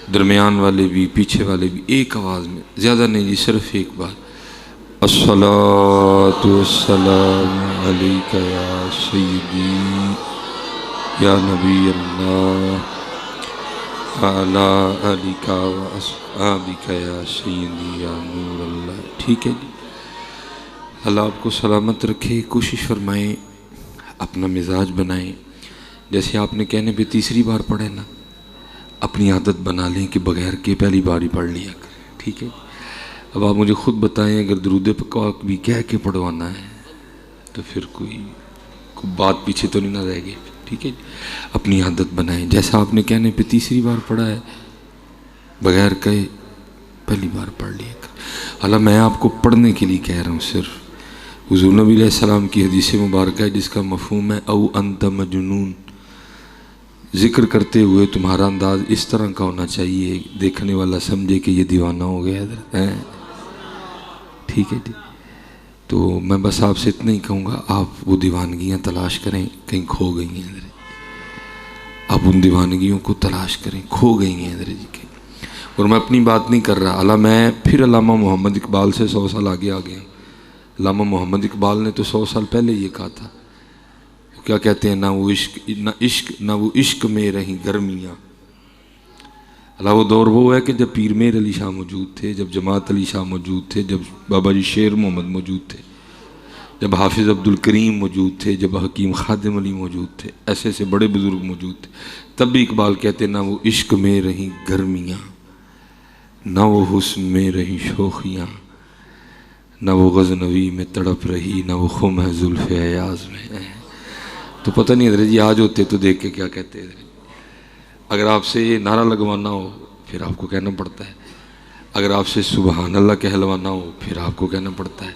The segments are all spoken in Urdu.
درمیان والے بھی پیچھے والے بھی ایک آواز میں، زیادہ نہیں جی، صرف ایک بات، الصلاۃ والسلام علیک یا سیدی یا نبی اللہ وعلی آلک واصحابک یا سیدی یا نور اللہ۔ ٹھیک ہے جی، اللہ آپ کو سلامت رکھے۔ کوشش فرمائیں اپنا مزاج بنائیں، جیسے آپ نے کہنے پہ تیسری بار پڑھے نا، اپنی عادت بنا لیں کہ بغیر کے پہلی بار ہی پڑھ لیا کریں۔ ٹھیک ہے، اب آپ مجھے خود بتائیں، اگر درود پاک بھی کہہ کے پڑھوانا ہے تو پھر کوئی بات پیچھے تو نہیں نہ رہ گئی۔ ٹھیک ہے جی، اپنی عادت بنائیں، جیسا آپ نے کہنے پہ تیسری بار پڑھا ہے بغیر کہے پہلی بار پڑھ لیا کریں۔ حالانکہ میں آپ کو پڑھنے کے لیے کہہ رہا ہوں، صرف حضور نبی علیہ السلام کی حدیث مبارکہ ہے جس کا مفہوم ہے او انت مجنون، ذکر کرتے ہوئے تمہارا انداز اس طرح کا ہونا چاہیے دیکھنے والا سمجھے کہ یہ دیوانہ ہو گیا حضرت ہے۔ ٹھیک ہے جی، تو میں بس آپ سے اتنا ہی کہوں گا، آپ وہ دیوانگیاں تلاش کریں، کہیں کھو گئی ہیں حضرت، آپ ان دیوانگیوں کو تلاش کریں، کھو گئی ہیں حضرت جی کے۔ اور میں اپنی بات نہیں کر رہا، میں پھر علامہ محمد اقبال سے 100 سال آگے آ گیا۔ علامہ محمد اقبال نے تو 100 سال پہلے یہ کہا تھا، کیا کہتے ہیں، نہ وہ عشق میں رہیں گرمیاں۔ اللہ وہ دور وہ ہے کہ جب پیر میر علی شاہ موجود تھے، جب جماعت علی شاہ موجود تھے، جب بابا جی شیر محمد موجود تھے، جب حافظ عبدالکریم موجود تھے، جب حکیم خادم علی موجود تھے، ایسے ایسے بڑے بزرگ موجود تھے، تب بھی اقبال کہتے نہ وہ عشق میں رہیں گرمیاں، نہ وہ حسن میں رہیں شوخیاں، نہ وہ غزنوی میں تڑپ رہی، نہ وہ خم ہے زلف ایاز میں۔ تو پتہ نہیں حضرت جی آج ہوتے تو دیکھ کے کیا کہتے ہیں۔ اگر آپ سے یہ نعرہ لگوانا ہو پھر آپ کو کہنا پڑتا ہے، اگر آپ سے سبحان اللہ کہلوانا ہو پھر آپ کو کہنا پڑتا ہے،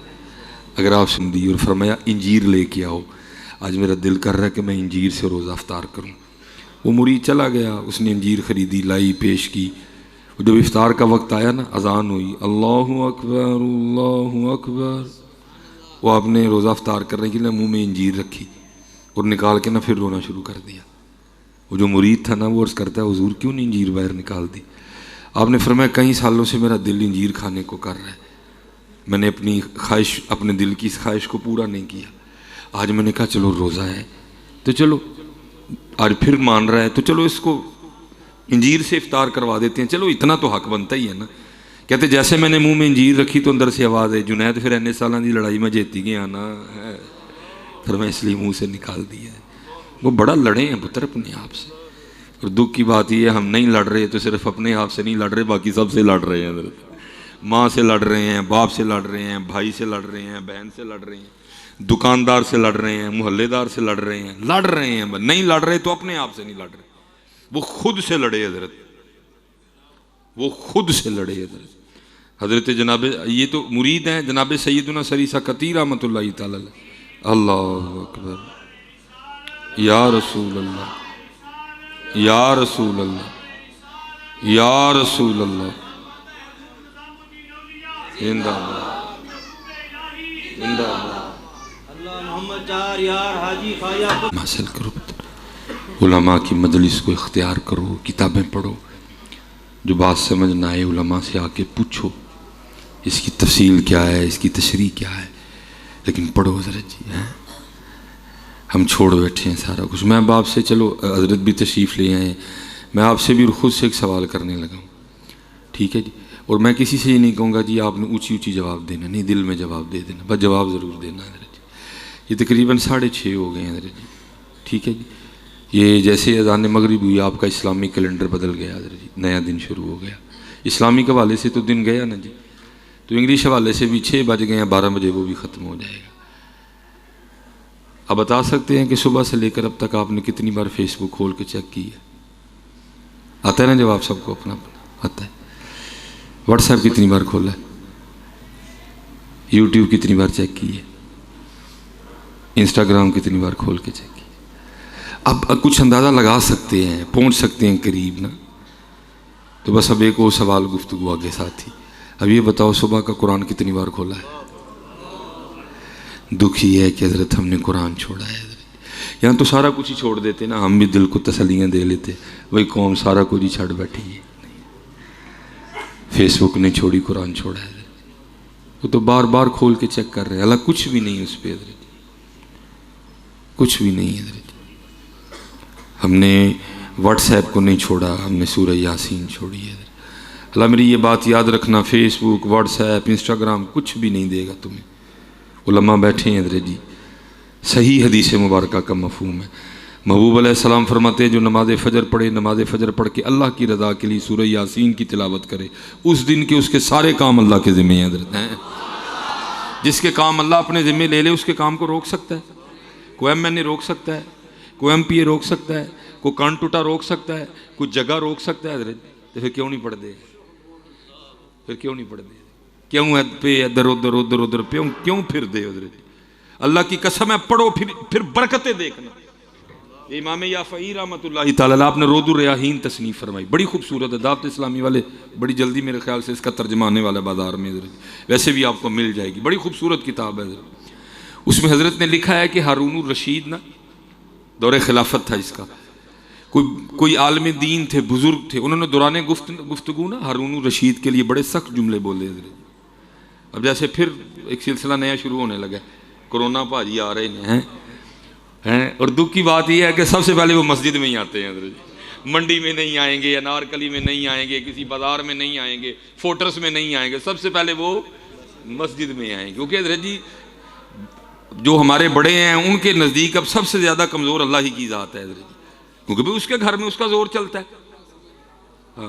اگر آپ سے دی اور فرمایا انجیر لے کے آؤ، آج میرا دل کر رہا ہے کہ میں انجیر سے روزہ افطار کروں، وہ مرید چلا گیا، اس نے انجیر خریدی، لائی، پیش کی، جب افطار کا وقت آیا نا، اذان ہوئی، اللہ اکبر اللہ اکبر، وہ آپ نے روزہ افطار کرنے کے لیے منہ میں انجیر رکھی اور نکال کے نا پھر رونا شروع کر دیا۔ وہ جو مرید تھا نا وہ عرض کرتا ہے حضور کیوں نہیں انجیر باہر نکال دی؟ آپ نے فرمایا کئی سالوں سے میرا دل انجیر کھانے کو کر رہا ہے، میں نے اپنی خواہش، اپنے دل کی اس خواہش کو پورا نہیں کیا، آج میں نے کہا چلو روزہ ہے تو چلو آج پھر مان رہا ہے تو چلو اس کو انجیر سے افطار کروا دیتے ہیں، چلو اتنا تو حق بنتا ہی ہے نا۔ کہتے جیسے میں نے منہ میں انجیر رکھی تو اندر سے آواز ہے جنید پھر اینے سالوں کی لڑائی میں جیتی گیا نا، پھر میں اس لیے منہ سے نکال دیا ہے۔ وہ بڑا لڑے ہیں پتر اپنے آپ سے، اور دکھ کی بات یہ ہے ہم نہیں لڑ رہے تو صرف اپنے آپ سے نہیں لڑ رہے، باقی سب سے لڑ رہے ہیں حضرت، ماں سے لڑ رہے ہیں، باپ سے لڑ رہے ہیں، بھائی سے لڑ رہے ہیں، بہن سے لڑ رہے ہیں، دکاندار سے لڑ رہے ہیں، محلے دار سے لڑ رہے ہیں، لڑ رہے ہیں، نہیں لڑ رہے تو اپنے آپ سے نہیں لڑ رہے، وہ خود سے لڑے حضرت، وہ خود سے لڑے حضرت۔ حضرت جناب یہ تو مرید ہیں جناب سیدنا سریسہ قطی رحمۃ اللہ تعالی علیہ، اللہ اکبر، یا رسول اللہ یا رسول اللہ یا رسول اللہ، زندہ باد زندہ باد، حاصل کرو علماء کی مجلس کو اختیار کرو، کتابیں پڑھو، جو بات سمجھ نہ آئے علماء سے آ کے پوچھو اس کی تفصیل کیا ہے، اس کی تشریح کیا ہے، لیکن پڑھو حضرت جی ہیں، ہم چھوڑ بیٹھے ہیں سارا کچھ۔ میں اب آپ سے، چلو حضرت بھی تشریف لے آئے، میں آپ سے بھی خود سے ایک سوال کرنے لگا ہوں، ٹھیک ہے جی، اور میں کسی سے یہ نہیں کہوں گا جی آپ نے اونچی اونچی جواب دینا، نہیں، دل میں جواب دے دینا، بس جواب ضرور دینا حضرت جی۔ یہ تقریباً 6:30 ہو گئے ہیں حضرت جی، ٹھیک ہے جی، یہ جیسے اذان مغرب ہوئی آپ کا اسلامی کیلنڈر بدل گیا حضرت جی، نیا دن شروع ہو گیا، اسلامی کے حوالے سے تو دن گیا نا جی، تو انگلش حوالے سے بھی 6 بج گئے ہیں، 12 بجے وہ بھی ختم ہو جائے گا۔ آپ بتا سکتے ہیں کہ صبح سے لے کر اب تک آپ نے کتنی بار فیس بک کھول کے چیک کی ہے؟ آتا ہے نا جواب سب کو اپنا اپنا آتا ہے۔ واٹس ایپ کتنی بار کھولا ہے؟ یوٹیوب کتنی بار چیک کی ہے؟ انسٹاگرام کتنی بار کھول کے چیک کی؟ اب کچھ اندازہ لگا سکتے ہیں، پہنچ سکتے ہیں قریب نا، تو بس اب ایک وہ سوال گفتگو آگے ساتھ ہی، اب یہ بتاؤ صبح کا قرآن کتنی بار کھولا ہے؟ دکھ ہی ہے کہ حضرت ہم نے قرآن چھوڑا ہے حضرت، یہاں تو سارا کچھ ہی چھوڑ دیتے نا، ہم بھی دل کو تسلیاں دے لیتے، وہی قوم سارا کچھ ہی چھڑ بیٹھی ہے۔ فیس بک نہیں چھوڑی، قرآن چھوڑا ہے، وہ تو بار بار کھول کے چیک کر رہے ہیں، اللہ کچھ بھی نہیں اس پہ حضرت، کچھ بھی نہیں حضرت۔ ہم نے واٹس ایپ کو نہیں چھوڑا، ہم نے سورہ یاسین چھوڑی ہے حضرت۔ اللہ میری یہ بات یاد رکھنا، فیس بک، واٹس ایپ، انسٹاگرام کچھ بھی نہیں دے گا تمہیں۔ علماء بیٹھے ہیں حضرت جی، صحیح حدیث مبارکہ کا مفہوم ہے۔ محبوب علیہ السلام فرماتے ہیں جو نماز فجر پڑھے، نماز فجر پڑھ کے اللہ کی رضا کے لیے سورہ یاسین کی تلاوت کرے، اس دن کے اس کے سارے کام اللہ کے ذمہ ہیں حضرت ہیں۔ جس کے کام اللہ اپنے ذمہ لے لے اس کے کام کو روک سکتا ہے؟ کوئی ایم این اے روک سکتا ہے؟ کوئی ایم پی اے روک سکتا ہے؟ کوئی کان ٹوٹا روک سکتا ہے؟ کوئی جگہ روک سکتا ہے حضرت؟ تو پھر کیوں نہیں پڑھ دے؟ پھر کیوں نہیں پڑھ دے؟ کیوں پہ ادھر ادھر ادھر ادھر کیوں پھر دے حضرت؟ اللہ کی قسم ہے پڑھو، پھر برکتیں دیکھنا۔ امام یافعی رحمۃ اللہ تعالیٰ آپ نے رود الریاحین تصنیف فرمائی، بڑی خوبصورت ہے، دعوت اسلامی والے بڑی جلدی میرے خیال سے اس کا ترجمہ آنے والا بازار میں حضرت، ویسے بھی آپ کو مل جائے گی، بڑی خوبصورت کتاب ہے حضرت۔ اس میں حضرت نے لکھا ہے کہ ہارون الرشید نا دور خلافت تھا اس کا، کوئی عالم دین تھے، بزرگ تھے، انہوں نے دوران گفتگو نا ہارون الرشید کے لیے بڑے سخت جملے بولے حضرت۔ اب جیسے پھر ایک سلسلہ نیا شروع ہونے لگا، کورونا بھاجی آ رہے ہیں، اور دکھ کی بات یہ ہے کہ سب سے پہلے وہ مسجد میں ہی آتے ہیں حضرت، منڈی میں نہیں آئیں گے، انارکلی میں نہیں آئیں گے، کسی بازار میں نہیں آئیں گے، فوٹرس میں نہیں آئیں گے، سب سے پہلے وہ مسجد میں آئیں گے، کیونکہ حضرت جی جو ہمارے بڑے ہیں ان کے نزدیک اب سب سے زیادہ کمزور اللہ ہی کی ذات ہے حضرت جی، کیونکہ اس کے گھر میں اس کا زور چلتا ہے،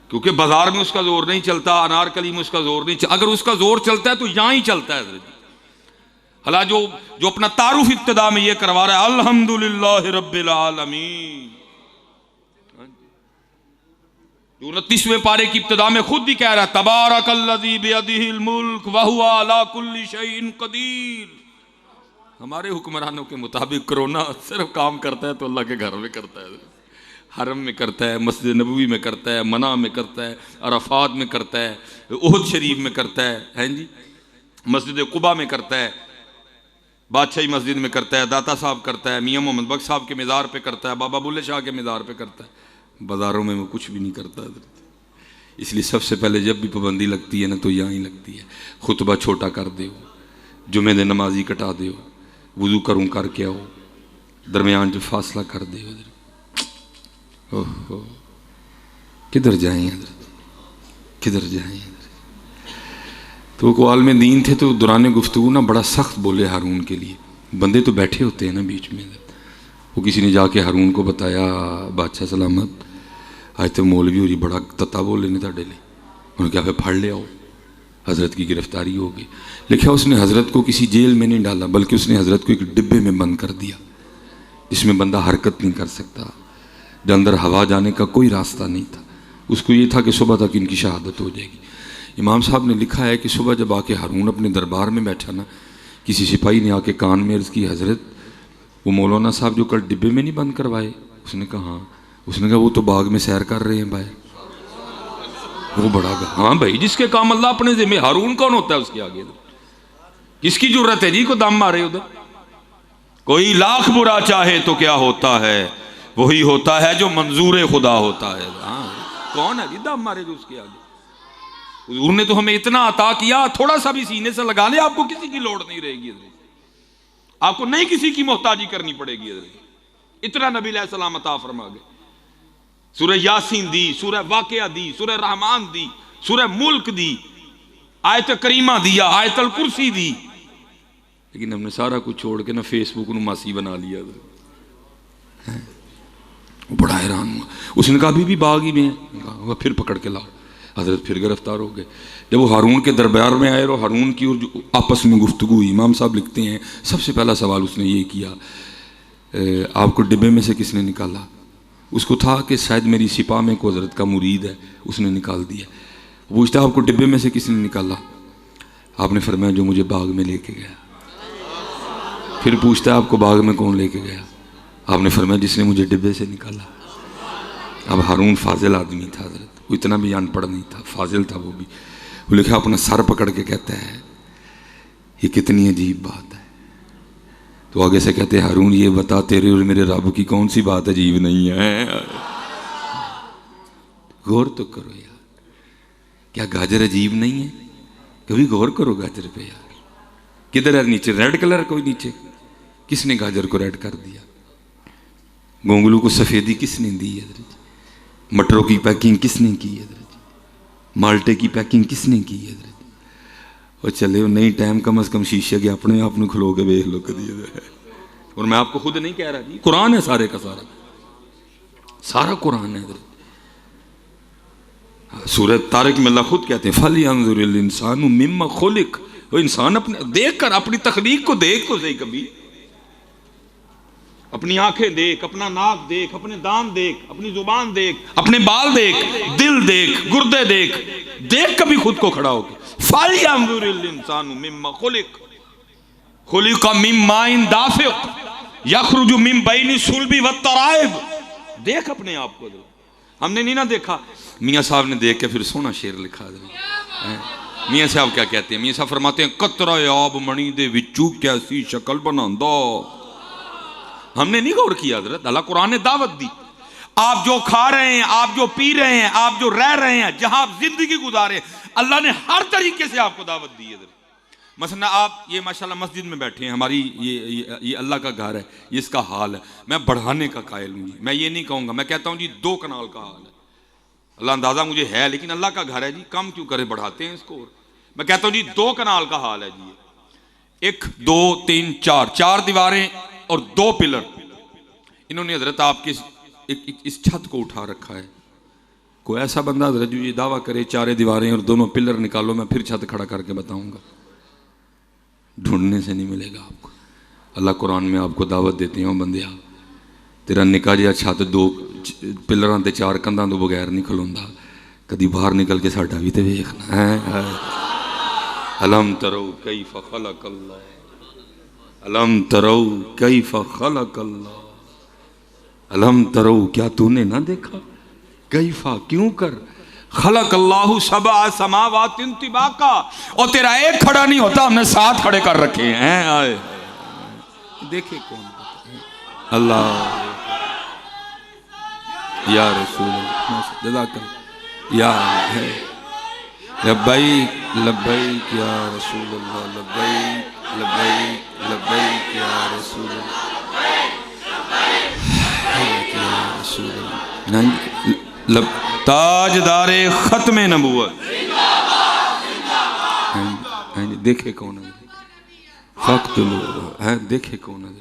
کیونکہ بازار میں اس کا زور نہیں چلتا، انارکلی میں اس کا زور نہیں چلتا، اگر اس کا زور چلتا ہے تو یہاں ہی چلتا ہے حضرت جی۔ حالا جو اپنا تعارف ابتدا میں یہ کروا رہا ہے الحمدللہ رب العالمین، جو 29ویں پارے کی ابتدا میں خود بھی کہہ رہا ہے تبارک الذی بیدہ الملک وہو علی کل شیء قدیر۔ ہمارے حکمرانوں کے مطابق کرونا صرف کام کرتا ہے تو اللہ کے گھر میں کرتا ہے، حرم میں کرتا ہے، مسجد نبوی میں کرتا ہے، منع میں کرتا ہے، عرفات میں کرتا ہے، احد شریف میں کرتا ہے جی، مسجد قباء میں کرتا ہے، بادشاہی مسجد میں کرتا ہے، داتا صاحب کرتا ہے، میاں محمد بخش صاحب کے مزار پہ کرتا ہے، بابا بلے شاہ کے مزار پہ کرتا ہے، بازاروں میں وہ کچھ بھی نہیں کرتا حضرت۔ اس لیے سب سے پہلے جب بھی پابندی لگتی ہے نا تو یہاں ہی لگتی ہے، خطبہ چھوٹا کر دے ہو، جمعے دے نمازی کٹا دے ہو، وضو کروں کر کے آؤ، درمیان جو فاصلہ کر دے ہو حضرت، کدھر جائیں حضرت، کدھر جائیں حضرت۔ تو وہ عالم دین تھے تو دوران گفتگو نا بڑا سخت بولے ہارون کے لیے، بندے تو بیٹھے ہوتے ہیں نا بیچ میں، وہ کسی نے جا کے ہارون کو بتایا بادشاہ سلامت آج تو مولوی ہو جی بڑا تتا بولے نے تاڑے لے، انہوں نے کہا پھر پھڑ لے آؤ، حضرت کی گرفتاری ہو گئی۔ لکھا اس نے حضرت کو کسی جیل میں نہیں ڈالا بلکہ اس نے حضرت کو ایک ڈبے میں بند کر دیا جس میں بندہ حرکت نہیں کر سکتا، جو اندر ہوا جانے کا کوئی راستہ نہیں تھا، اس کو یہ تھا کہ صبح تک ان کی شہادت ہو جائے گی۔ امام صاحب نے لکھا ہے کہ صبح جب آ کے ہارون اپنے دربار میں بیٹھا نا، کسی سپاہی نے آ کے کان میں عرض کی حضرت وہ مولانا صاحب جو کل ڈبے میں نہیں بند کروائے؟ اس نے کہا ہاں۔ اس نے کہا وہ تو باغ میں سیر کر رہے ہیں باہر۔ وہ بڑا گا ہاں بھائی، جس کے کام اللہ اپنے ذمہ، ہارون کون ہوتا ہے اس کے آگے؟ کس کی جرت ہے جی کو دم مارے ادھر؟ کوئی لاکھ برا چاہے تو کیا ہوتا ہے، وہی ہوتا ہے جو منظور خدا ہوتا ہے۔ ہاں کون ہے جی دم مارے جو اس کے آگے؟ حضور نے تو ہمیں اتنا عطا کیا، تھوڑا سا بھی سینے سے لگا لے آپ کو کسی کی لوڑ نہیں رہے گی حضرت، آپ کو نہیں کسی کی محتاجی کرنی پڑے گی حضرت، اتنا نبی علیہ السلام عطا فرما گئے۔ سورہ یاسین دی، سورہ واقعہ دی، سورہ رحمان دی، سورہ ملک دی، آیت کریمہ دیا، آیت الکرسی دی، لیکن ہم نے سارا کچھ چھوڑ کے نا فیس بک نو ماسی بنا لیا حضرت۔ وہ بڑا حیران ہوا، اس نے کہا ابھی بھی باغ ہی میں ہے، پھر پکڑ کے لاؤ۔ حضرت پھر گرفتار ہو گئے۔ جب وہ ہارون کے دربار میں آئے اور ہارون کی اور جو آپس میں گفتگو ہوئی، امام صاحب لکھتے ہیں سب سے پہلا سوال اس نے یہ کیا آپ کو ڈبے میں سے کس نے نکالا؟ اس کو تھا کہ شاید میری سپاہ میں کو حضرت کا مرید ہے، اس نے نکال دیا۔ پوچھتا آپ کو ڈبے میں سے کس نے نکالا؟ آپ نے فرمایا جو مجھے باغ میں لے کے گیا۔ پھر پوچھتا آپ کو باغ میں کون لے کے گیا؟ آپ نے فرمایا جس نے مجھے ڈبے سے نکالا۔ اب ہارون فاضل آدمی تھا حضرت، وہ اتنا بھی ان پڑھ نہیں تھا، فاضل تھا وہ بھی۔ وہ لکھا اپنا سر پکڑ کے کہتا ہے یہ کتنی عجیب بات ہے۔ تو آگے سے کہتے ہیں ہارون یہ بتا تیرے اور میرے رب کی کون سی بات عجیب نہیں ہے؟ غور تو کرو یار، کیا گاجر عجیب نہیں ہے؟ کبھی غور کرو گاجر پہ یار، کدھر ہے نیچے ریڈ کلر کوئی نیچے، کس نے گاجر کو ریڈ کر دیا؟ گونگلو کو سفیدی کس نے دی ہے حضرت؟ مٹروں کی پیکنگ کس نے کی ہے حضرت؟ مالٹے کی پیکنگ کس نے کی ہے حضرت؟ اور چلے وہ نہیں ٹائم کم از کم شیشے کے اپنے آپ نے کھلو کے دیکھ لو کدی ہے۔ اور میں آپ کو خود نہیں کہہ رہا جی، قرآن ہے سارے کا سارا، سارا قرآن ہے حضرت۔ سورہ طارق میں اللہ خود کہتے ہیں فَلْيَنظُرِ الْإِنسَانُ مِمَّ خُلِقَ، وہ انسان اپنے دیکھ کر، اپنی تخلیق کو دیکھ تو صحیح، کبھی اپنی آنکھیں دیکھ، اپنا ناک دیکھ، اپنے دان دیکھ، اپنی زبان دیکھ، اپنے بال دیکھ، دل دیکھ، گردے دیکھ، دیکھ کبھی خود کو کھڑا ہو کے۔ فَلْيَنظُرِ الْإِنسَانُ مِمَّ خُلِقَ خُلِقَ مِن مَّاءٍ دَافِقٍ یخرج من بین الصلب والترائب، دیکھ اپنے آپ کو۔ ہم نے نہیں نہ دیکھا، میاں صاحب نے دیکھ کے پھر سونا شعر لکھا ہے۔ میاں صاحب کیا کہتے ہیں؟ میاں صاحب فرماتے ہیں قطرہ آب منی دے وچوں کیسی شکل بناندا۔ ہم نے نہیں غور کیا حضرت، اللہ قرآن نے دعوت دی۔ آپ جو کھا رہے ہیں، آپ جو پی رہے ہیں، آپ جو رہ رہے ہیں، جہاں آپ زندگی گزارے، اللہ نے ہر طریقے سے آپ کو دعوت دی ہے حضرت۔ مثلا آپ یہ ماشاءاللہ مسجد میں بیٹھے ہیں، ہماری یہ اللہ کا گھر ہے، یہ اس کا حال ہے۔ میں بڑھانے کا قائل ہوں، میں یہ نہیں کہوں گا، میں کہتا ہوں جی 2 کنال کا حال ہے۔ اللہ اندازہ مجھے ہے، لیکن اللہ کا گھر ہے جی، کم کیوں کرے، بڑھاتے ہیں اس کو۔ میں کہتا ہوں جی 2 کنال کا حال ہے جی، 1 2 3 4 دیواریں اور 2 پلر، انہوں نے حضرت آپ کے اس چھت کو اٹھا رکھا ہے۔ کوئی ایسا بندہ حضرت جو یہ دعویٰ کرے 4 دیواریں اور 2 پلر نکالو، میں پھر چھت کھڑا کر کے بتاؤں گا، ڈھونڈنے سے نہیں ملے گا آپ کو۔ اللہ قرآن میں آپ کو دعوت دیتے ہیں، بندیا تیرا نکا جہا چھت 2 پلراں تے 4 کندھاں تو بغیر نہیں کھلوندا، کدی باہر نکل کے ساڈا بھی تے ویکھنا ہے۔ الم تروا کیف خلق اللہ، الم تروا کیف خلق اللہ، الم تروا، کیا تو نے نہ دیکھا، کیفا کیوں کر، خلق اللہ 7 سماوات طباقا، اور تیرا ایک کھڑا نہیں ہوتا، ہم نے 7 کھڑے کر رکھے ہیں۔ آئے دیکھے کون اللہ، یا رسول اللہ جزاک اللہ، یا ہے لبیک لبیک یا رسول اللہ، لبیک لبیک لبیک یا رسول اللہ، تاجدار ختم نبوت، دیکھے کون ہے، فقط لوگ ہیں، دیکھے کون ہے،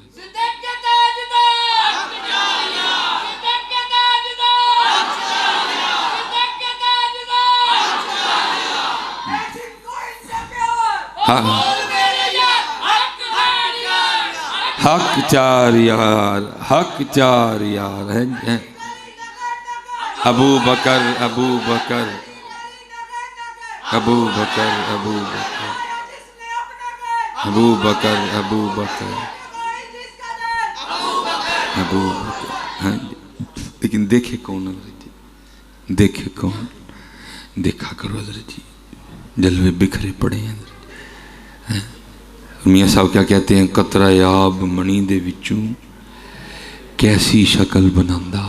حق 4 یار، حق 4 یار ہیں، ابو بکر ابو بکر ابو بکر ابو بکر ابو بکر ابو بکر ابو بکر، لیکن دیکھے کون حضرت جی، دیکھے کون، دیکھا کرو حضرت جی، جلوے بکھرے پڑے ہیں حضرت۔ میاں صاحب کیا کہتے ہیں، قطرہ آب منی دے وچوں کیسی شکل بناندا،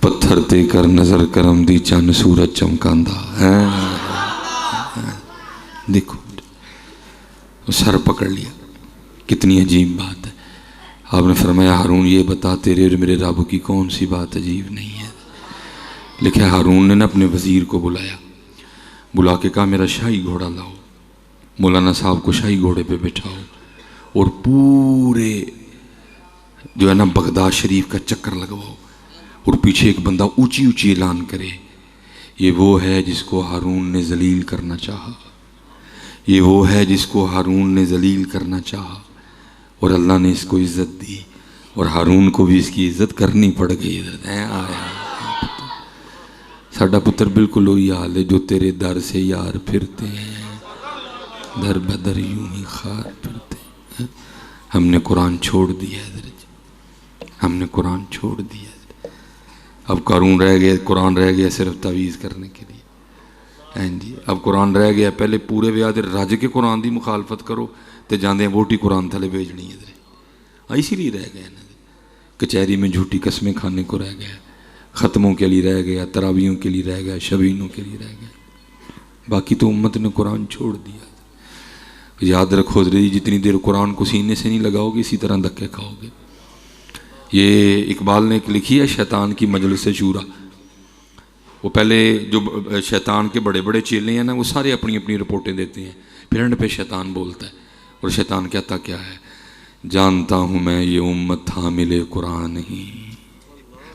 پتھر تے کر نظر کرم دی چن سورج چمکاندا۔ دیکھو سر پکڑ لیا، کتنی عجیب بات ہے۔ آپ نے فرمایا ہارون یہ بتا تیرے اور میرے رب کی کون سی بات عجیب نہیں ہے۔ لکھا ہارون نے اپنے وزیر کو بلایا، بلا کے کہا میرا شاہی گھوڑا لاؤ، مولانا صاحب کو شاہی گھوڑے پہ بٹھاؤ، اور پورے جو ہے نا بغداد شریف کا چکر لگواؤ، اور پیچھے ایک بندہ اونچی اونچی اعلان کرے، یہ وہ ہے جس کو ہارون نے ذلیل کرنا چاہا، یہ وہ ہے جس کو ہارون نے ذلیل کرنا چاہا، اور اللہ نے اس کو عزت دی، اور ہارون کو بھی اس کی عزت کرنی پڑ گئی۔ ساڈا پتر بالکل وہی حال ہے جو تیرے در سے یار پھرتے ہیں، در بدر یوں ہی خار پھرتے ہیں۔ ہم نے قرآن چھوڑ دیا حضرت، ہم نے قرآن چھوڑ دیا۔ اب قارون رہ گیا، قرآن رہ گیا صرف تعویذ کرنے کے لیے۔ اب قرآن رہ گیا، پہلے پورے ویاد رج کے قرآن دی مخالفت کرو تے جاندے ووٹی قرآن تھلے بھیجنی ہے، اسی لیے رہ گئے نا، کچہری میں جھوٹی قسمیں کھانے کو رہ گیا، ختموں کے لیے رہ گیا، تراویحوں کے لیے رہ گیا، شبینوں کے لیے رہ گیا۔ باقی تو امت نے قرآن چھوڑ دیا. یاد رکھو حضرت جی، جتنی دیر قرآن کو سینے سے نہیں لگاؤ گے اسی طرح دھکے کھاؤ گے. یہ اقبال نے ایک لکھی ہے شیطان کی مجلس شورا. وہ پہلے جو شیطان کے بڑے بڑے چیلے ہیں نا، وہ سارے اپنی اپنی رپورٹیں دیتے ہیں، پھر اینڈ پہ شیطان بولتا ہے. اور شیطان کہتا کیا ہے؟ جانتا ہوں میں یہ امت حامل قرآن نہیں.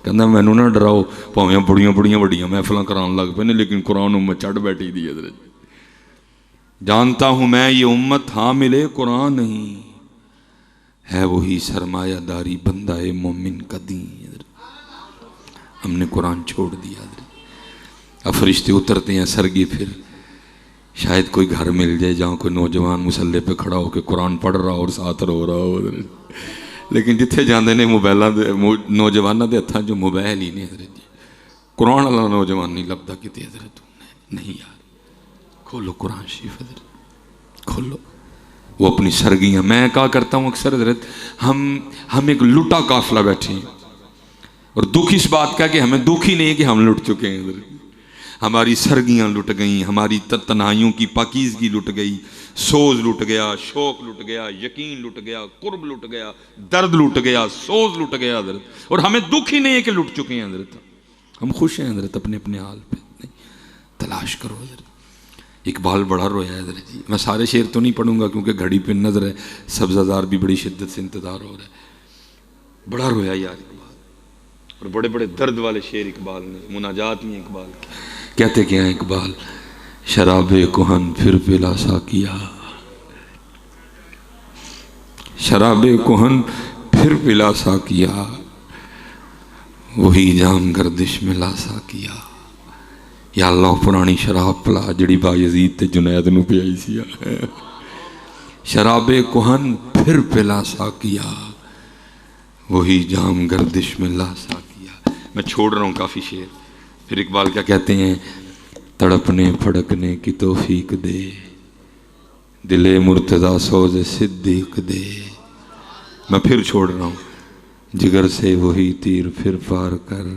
کہنا مینوں نہ ڈراؤ، پاویں بڑیاں بڑیاں وڈیاں محفلاں کران لگ پے نے، لیکن قرآن امت چڑھ بیٹھی دی. حضرت جانتا ہوں میں یہ امت حامل قرآن نہیں، ہے وہی سرمایہ داری بندہ مومن کا دین. ہم نے قرآن چھوڑ دیا. اب فرشتے اترتے ہیں سرگی، پھر شاید کوئی گھر مل جائے جہاں کوئی نوجوان مسلح پہ کھڑا ہو کے قرآن پڑھ رہا اور ساتھ رو رہا ہو. لیکن جتھے جاندے نے نوجوانوں دے ہتھاں جو موبائل ہی نے. حضرت جی قرآن والا نوجوان نہیں لبدا کتے. حضرت نہیں یار، کھولو قرآن شریف. حضرت کھولو. وہ اپنی سرگیاں، میں کہا کرتا ہوں اکثر حضرت، ہم ایک لٹا قافلہ بیٹھے ہیں، اور دکھ اس بات کا کہ ہمیں دکھ ہی نہیں ہے کہ ہم لٹ چکے ہیں. حضرت ہماری سرگیاں لٹ گئیں، ہماری تنہائیوں کی پاکیزگی لٹ گئی، سوز لٹ گیا، شوق لٹ گیا، یقین لٹ گیا، قرب لٹ گیا، درد لٹ گیا، سوز لٹ گیا. حضرت اور ہمیں دکھ ہی نہیں ہے کہ لٹ چکے ہیں. حضرت ہم خوش ہیں حضرت اپنے اپنے حال پہ. نہیں تلاش کرو. حضرت اقبال بڑا رویا ہے. حضرت جی میں سارے شعر تو نہیں پڑھوں گا کیونکہ گھڑی پہ نظر ہے، سبزہ زار بھی بڑی شدت سے انتظار ہو رہا ہے. بڑا رویا یار اقبال، اور بڑے بڑے درد والے شعر اقبال نے. مناجات میں اقبال کہتے کیا ہیں اقبال؟ شراب کہن پھر پلا ساقیا، شراب کہن پھر پلا ساقیا، وہی جام گردش میں لا ساقیا. یا اللہ پرانی شراب پلا جڑی با یزید تے جنید نو پیائی سی. شراب کہن پھر پلا ساقیا، وہی جام گردش میں لا ساقیا. میں چھوڑ رہا ہوں کافی شعر. پھر اقبال کیا کہتے ہیں؟ تڑپنے پھڑکنے کی توفیق دے، دل مرتضیٰ سوز صدیق دے. میں پھر چھوڑ رہا ہوں. جگر سے وہی تیر پھر پار کر،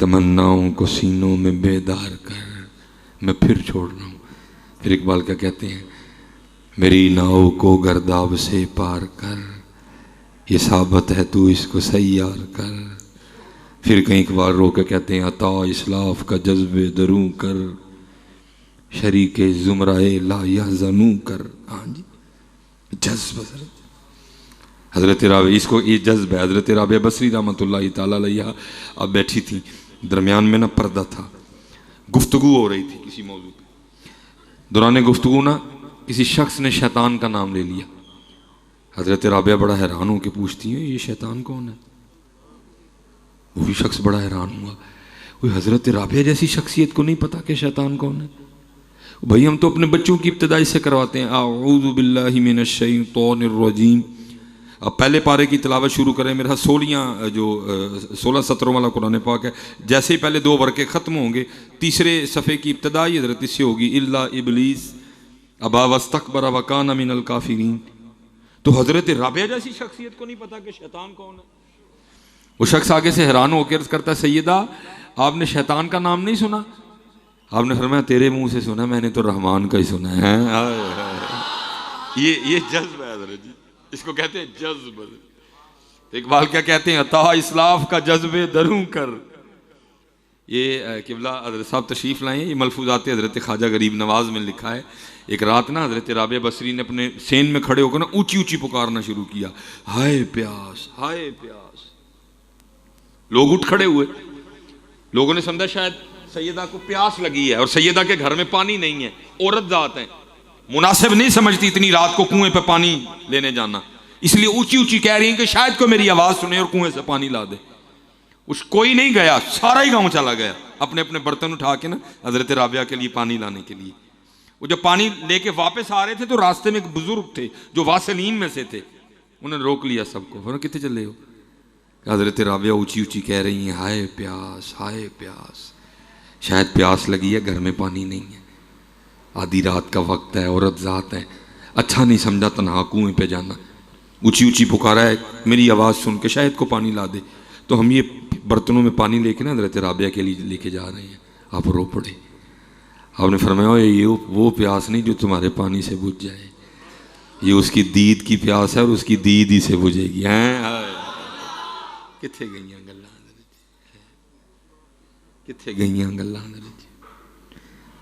تمناؤں کو سینوں میں بیدار کر. میں پھر چھوڑ رہا ہوں. پھر اقبال کیا کہتے ہیں؟ میری ناؤ کو گرداب سے پار کر، یہ ثابت ہے تو اس کو سیار کر. پھر کہیں اقبال رو کے کہتے ہیں عطا اسلاف کا جذب دروں کر، شریک زمرائے لا یحزنوں کر. ہاں جی جذب حضرت رابعہ، اس کو یہ جذب ہے. حضرت رابعہ بصری رحمۃ اللہ تعالیٰ علیہ اب بیٹھی تھی، درمیان میں نا پردہ تھا، گفتگو ہو رہی تھی کسی موضوع پہ. دوران گفتگو نا کسی شخص نے شیطان کا نام لے لیا. حضرت رابعہ بڑا حیران ہو کے پوچھتی ہیں یہ شیطان کون ہے؟ وہی شخص بڑا حیران ہوا. کوئی حضرت رابعہ جیسی شخصیت کو نہیں پتا کہ شیطان کون ہے؟ بھائی ہم تو اپنے بچوں کی ابتدائی سے کرواتے ہیں اعوذ باللہ من الشیطان الرجیم. اب پہلے پارے کی تلاوت شروع کریں. میرا 16 سطروں والا قرآن پاک ہے. جیسے ہی پہلے 2 ورقے ختم ہوں گے، تیسرے صفحے کی ابتدائی حضرت اس سے ہوگی الا ابلیس ابا واستکبر وکان من الکافرین. تو حضرت رابعہ جیسی شخصیت کو نہیں پتا کہ شیطان کون ہے. وہ شخص آگے سے حیران ہو کے عرض کرتا ہے سیدہ آپ نے شیطان کا نام نہیں سنا؟ آپ نے فرمایا تیرے منہ سے سنا، میں نے تو رحمان کا ہی سنا ہے. یہ جذب ہے حضرت جی، اس کو کہتے ہیں جذب. اقبال کیا کہتے ہیں؟ عطا اسلاف کا جذب دروں کر. یہ قبلہ حضرت صاحب تشریف لائے ہیں. یہ ملفوظات حضرت خواجہ غریب نواز میں لکھا ہے. ایک رات نا حضرت رابعہ بصری نے اپنے سین میں کھڑے ہو کر نا اونچی اونچی پکارنا شروع کیا، ہائے پیاس ہائے پیاس. لوگ اٹھ کھڑے ہوئے. لوگوں نے سمجھا شاید سیدہ کو پیاس لگی ہے، اور سیدہ کے گھر میں پانی نہیں ہے، عورت ذات ہے، مناسب نہیں سمجھتی اتنی رات کو کنویں پہ پانی لینے جانا، اس لیے اونچی اونچی کہہ رہی ہیں کہ شاید کوئی میری آواز سنے اور کنویں سے پانی لا دے. کوئی نہیں گیا، سارا ہی گاؤں چلا گیا اپنے اپنے برتن اٹھا کے نا حضرت رابعہ کے لیے پانی لانے کے لیے. وہ جب پانی لے کے واپس آ رہے تھے تو راستے میں ایک بزرگ تھے جو واسلین میں سے تھے. انہوں نے روک لیا سب کو. فرمایا کتنے چلے ہو؟ حضرت رابعہ اونچی اونچی کہہ رہی ہیں ہائے پیاس ہائے پیاس. شاید پیاس لگی ہے، گھر میں پانی نہیں ہے، آدھی رات کا وقت ہے، عورت ذات ہے، اچھا نہیں سمجھا تنہا کنویں پہ جانا. اونچی اونچی پکارا ہے میری آواز سن کے شاید کو پانی لا دے. تو ہم یہ برتنوں میں پانی لے کے نا حضرت رابعہ کے لیے لے کے جا رہے ہیں. آپ رو پڑے. آپ نے فرمایا یہ وہ پیاس نہیں جو تمہارے پانی سے بجھ جائے، یہ اس کی دید کی پیاس ہے اور اس کی دید ہی سے بجھے گی۔ کتنے گئیاں گلاں کتنے گئیاں گلاں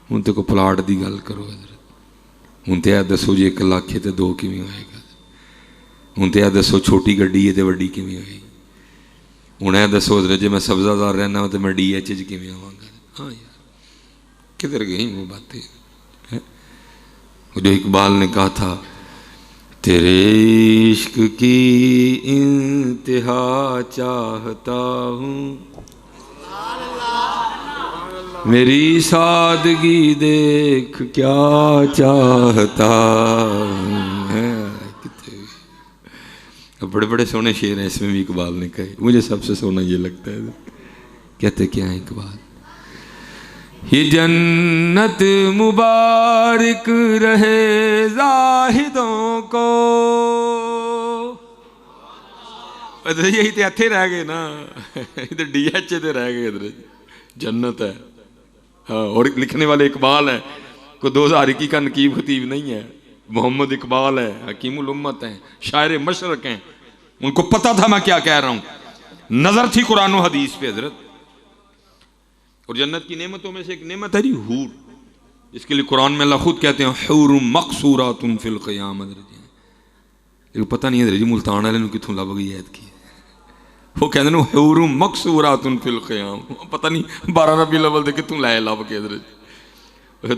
ہوں تو کو پلاٹ دی گل کرو حضرت، ہوں تو یہ دسو جی 1 لاکھ ہے تو 2 کیویں ہوئے گا، ہوں تو یہ دسو چھوٹی گڈی ہے تو وڈی کیویں ہوئے گی، ہوں یہ دسو حضرت جی میں سبزہ دار رہنا ہوں تو میں ڈی ایچ کیویں ہوا گا۔ ہاں یار کدھر گئی وہ باتیں؟ جو اقبال نے کہا تھا تیرے عشق کی انتہا چاہتا ہوں، میری سادگی دیکھ کیا چاہتا ہوں۔ بڑے بڑے سونے شعر ہیں اس میں بھی اقبال نے کہے، مجھے سب سے سونا یہ لگتا ہے۔ کہتے کیا ہیں اقبال؟ یہ جنت مبارک رہے زاہدوں کو، یہی تو اتھے رہ گئے نا، ادھر ڈی ایچ تے رہ گئے، ادھر جنت ہے۔ ہاں، اور لکھنے والے اقبال ہیں، کوئی 2021 کا نقیب خطیب نہیں ہے، محمد اقبال ہے، حکیم الامت ہیں، شاعر مشرق ہیں، ان کو پتا تھا میں کیا کہہ رہا ہوں، نظر تھی قرآن و حدیث پہ حضرت۔ اور جنت کی نعمتوں میں سے ایک نعمت ہے جی حور، اس کے لیے قرآن میں اللہ خود کہتے ہیں حور مقصورات فی الخیام۔ لیکن پتہ نہیں حضرت جی ملتان والے کتوں لب گئی عید کی، وہ کہتے ہیں حور مقصورات فی الخیام، پتہ نہیں 12 ربیع الاول دے کتوں لائے لب کے حضرت۔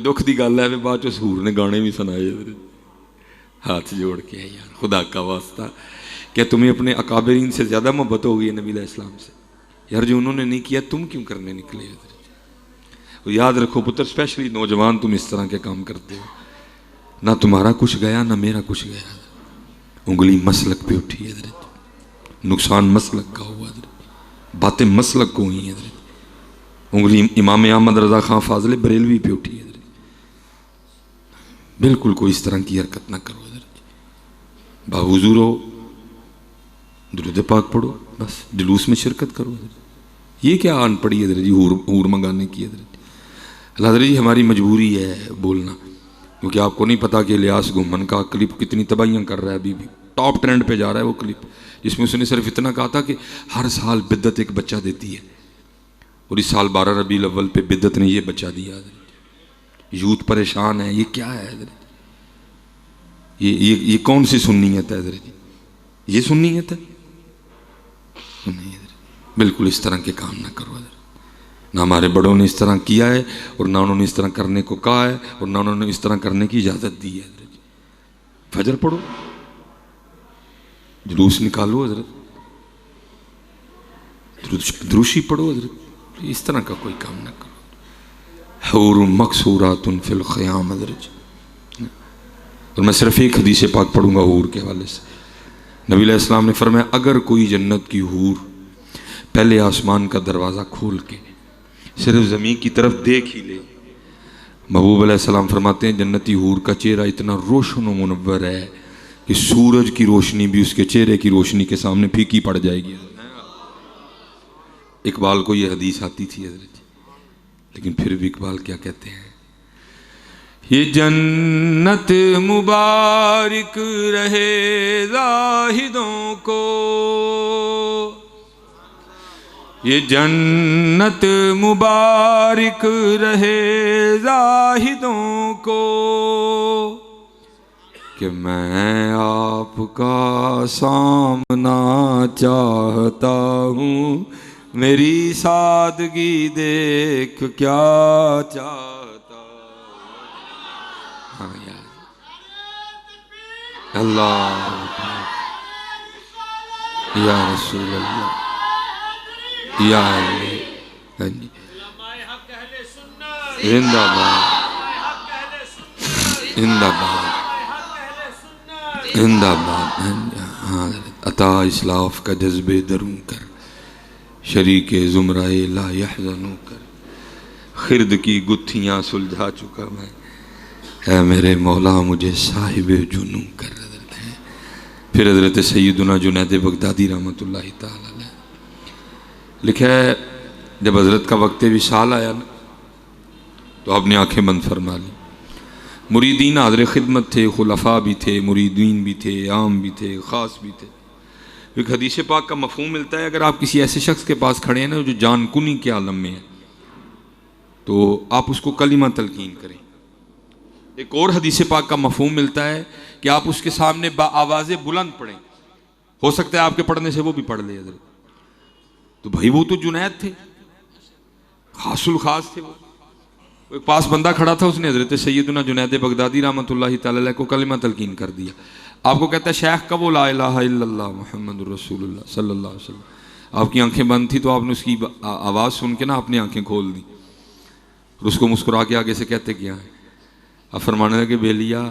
دکھ دی گل ہے بعد چ حور نے گانے بھی سنائے حضرت۔ ہاتھ جوڑ کے ہے یار خدا کا واسطہ، کیا تمہیں اپنے اکابرین سے زیادہ محبت ہو گئی ہے نبی علیہ السلام سے؟ یار جو انہوں نے نہیں کیا تم کیوں کرنے نکلے حضرت؟ یاد رکھو پتر، اسپیشلی نوجوان، تم اس طرح کے کام کرتے ہو، نہ تمہارا کچھ گیا نہ میرا کچھ گیا، انگلی مسلک پہ اٹھی حضرت، نقصان مسلک کا ہوا حضرت، باتیں مسلک کو ہوئی حضرت، انگلی امام احمد رضا خان فاضل بریلوی پہ اٹھی حضرت۔ بالکل کوئی اس طرح کی حرکت نہ کرو حضرت، باحضور ہو، درود پاک پڑھو، بس جلوس میں شرکت کرو حضرت۔ یہ کیا آن پڑی حضرت جی حور منگانے کی حضرت؟ اللہ حضرت جی ہماری مجبوری ہے بولنا، کیونکہ آپ کو نہیں پتا کہ الیاس گھومن کا کلپ کتنی تباہیاں کر رہا ہے، ابھی بھی ٹاپ ٹرینڈ پہ جا رہا ہے وہ کلپ، جس میں اس نے صرف اتنا کہا تھا کہ ہر سال بدعت ایک بچہ دیتی ہے، اور اس سال 12 ربیع الاول پہ بدعت نے یہ بچہ دیا حضرت۔ یوتھ پریشان ہے، یہ کیا ہے حضرت؟ یہ کون سی سنیت ہے حضرت؟ یہ سنیت ہے؟ نہیں حضرت، بالکل اس طرح کے کام نہ کرو حضرت، نہ ہمارے بڑوں نے اس طرح کیا ہے اور نہ انہوں نے اس طرح کرنے کو کہا ہے اور نہ انہوں نے اس طرح کرنے کی اجازت دی ہے حضرت۔ فجر پڑھو، جلوس نکالو حضرت، دروشی پڑھو حضرت، اس طرح کا کوئی کام نہ کرو۔ حور مقصورات فی الخیام حضرت۔ اور میں صرف ایک حدیث پاک پڑھوں گا حور کے حوالے سے۔ نبی علیہ السلام نے فرمایا اگر کوئی جنت کی حور پہلے آسمان کا دروازہ کھول کے صرف زمین کی طرف دیکھ ہی لے، محبوب علیہ السلام فرماتے ہیں جنتی حور کا چہرہ اتنا روشن و منور ہے کہ سورج کی روشنی بھی اس کے چہرے کی روشنی کے سامنے پھیکی پڑ جائے گی۔ اقبال کو یہ حدیث آتی تھی حضرت، لیکن پھر بھی اقبال کیا کہتے ہیں؟ یہ جنت مبارک رہے زاہدوں کو، یہ جنت مبارک رہے زاہدوں کو، کہ میں آپ کا سامنا چاہتا ہوں، میری سادگی دیکھ کیا چاہتا ہوں۔ ہاں یار اللہ یا رسول اللہ یا علی زندہ باد زندہ باد زندہ باد۔ ہاں عطا اسلاف کا جذبے دروں کر، شریک زمرہ لا یحزنوں کر، خرد کی گتھیاں سلجھا چکا میں، اے میرے مولا مجھے صاحب جنوں کر۔ پھر حضرت سیدنا جنید بغدادی رحمۃ اللہ تعالی علیہ لکھا ہے جب حضرت کا وقت وصال آیا نا تو آپ نے آنکھیں بند فرما لی. مریدین حاضر خدمت تھے، خلفاء بھی تھے، مریدین بھی تھے، عام بھی تھے، خاص بھی تھے. ایک حدیث پاک کا مفہوم ملتا ہے، اگر آپ کسی ایسے شخص کے پاس کھڑے ہیں نا جو جان کنی کے عالم میں ہے، تو آپ اس کو کلمہ تلقین کریں. ایک اور حدیث پاک کا مفہوم ملتا ہے کہ آپ اس کے سامنے با آواز بلند پڑھیں. ہو سکتا ہے آپ کے پڑھنے سے وہ بھی پڑھ لے حضرت. تو بھائی وہ تو جنید تھے، خاص الخاص تھے. وہ ایک پاس بندہ کھڑا تھا، اس نے حضرت سیدنا جنید بغدادی رحمۃ اللہ تعالی علیہ کو کلمہ تلقین کر دیا. آپ کو کہتا ہے شیخ کا وہ لا الہ الا اللہ محمد رسول اللہ صلی اللہ علیہ وسلم. آپ کی آنکھیں بند تھی تو آپ نے اس کی آواز سن کے نا اپنی آنکھیں کھول دی اور اس کو مسکرا کے آگے سے کہتے کیا ہے. آپ فرمانے لگے بیلیا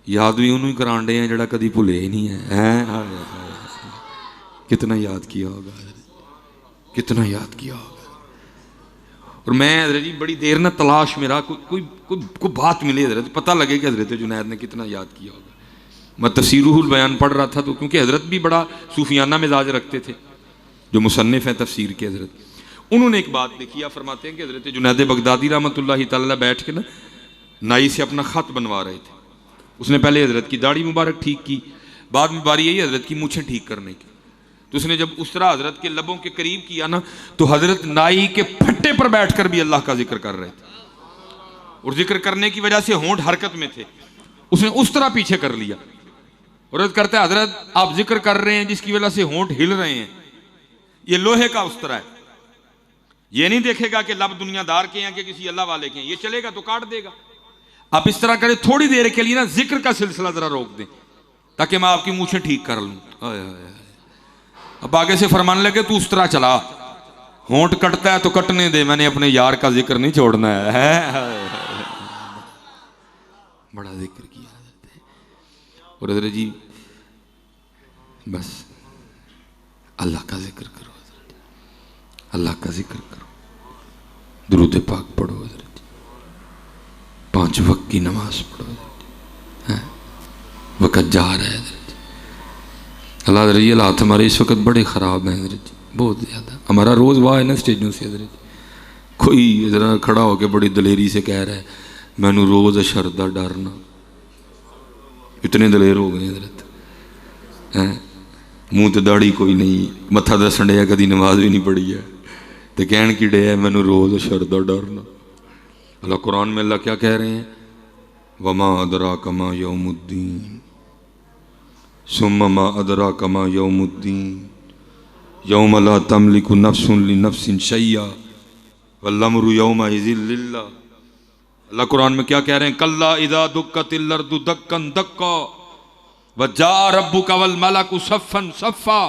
یاد بھی انہوں ہی کرانڈے ہیں جڑا کدی بھولے ہی نہیں ہے. کتنا یاد کیا ہوگا، کتنا یاد کیا ہوگا. اور میں حضرت جی بڑی دیر نہ تلاش میرا کوئی بات ملے حضرت، پتہ لگے کہ حضرت جنید نے کتنا یاد کیا ہوگا. میں تفسیر روح البیان پڑھ رہا تھا تو کیونکہ حضرت بھی بڑا صوفیانہ مزاج رکھتے تھے، جو مصنف ہیں تفسیر کے حضرت، انہوں نے ایک بات دیکھی. آپ فرماتے ہیں کہ حضرت جنید بغدادی رحمۃ اللہ تعالی بیٹھ کے نا نائی سے اپنا خط بنوا رہے تھے. اس نے پہلے حضرت کی داڑھی مبارک ٹھیک کی، بعد میں باری یہی حضرت کی مونچھیں ٹھیک کرنے کی. تو اس نے جب اس طرح حضرت کے لبوں کے قریب کیا نا تو حضرت نائی کے پھٹے پر بیٹھ کر بھی اللہ کا ذکر کر رہے تھے، اور ذکر کرنے کی وجہ سے ہونٹ حرکت میں تھے. اس نے اس طرح پیچھے کر لیا. عرض کرتا ہے حضرت آپ ذکر کر رہے ہیں جس کی وجہ سے ہونٹ ہل رہے ہیں، یہ لوہے کا اس طرح ہے. یہ نہیں دیکھے گا کہ لب دنیا دار کے ہیں کہ کسی اللہ والے کے ہیں، یہ چلے گا تو کاٹ دے گا. آپ اس طرح کریں تھوڑی دیر کے لیے نا ذکر کا سلسلہ ذرا روک دیں تاکہ میں آپ کی مونچھیں ٹھیک کر لوں. اب آگے سے فرمانے لگے تو اس طرح چلا، ہونٹ کٹتا ہے تو کٹنے دے، میں نے اپنے یار کا ذکر نہیں چھوڑنا ہے. بڑا ذکر کیا اور حضرت جی بس اللہ کا ذکر کرو حضرت، اللہ کا ذکر کرو، درود پاک پڑھو حضرت، 5 وقت کی نماز پڑھو حضرت. وقت جا رہا ہے حضرت. اللہ حضرت جی حالات ہمارے اس وقت بڑے خراب ہیں حضرت جی، بہت زیادہ. ہمارا روز واہ ہے نا اسٹیجوں سے حضرت جی، کوئی ذرا کھڑا ہو کے بڑی دلیری سے کہہ رہا ہے میں نو روز شردہ ڈرنا. اتنے دلیر ہو گئے حضرت، منہ تے داڑھی کوئی نہیں، متھا دسن ڈیا کدی نماز بھی نہیں پڑھی ہے تو کہن کی ڈیا میں نو روز شردہ ڈرنا. اللہ قرآن میں اللہ کیا کہہ رہے ہیں وما ادراک ما یوم الدین ثم ما ادراک ما یوم الدین یوم لا تملک نفس لنفس شیئا والامر یومئذ للہ. اللہ قرآن میں کیا کہہ رہے ہیں کلا اذا دکت الارض دکا دکا وجاء ربک والملک صفا صفا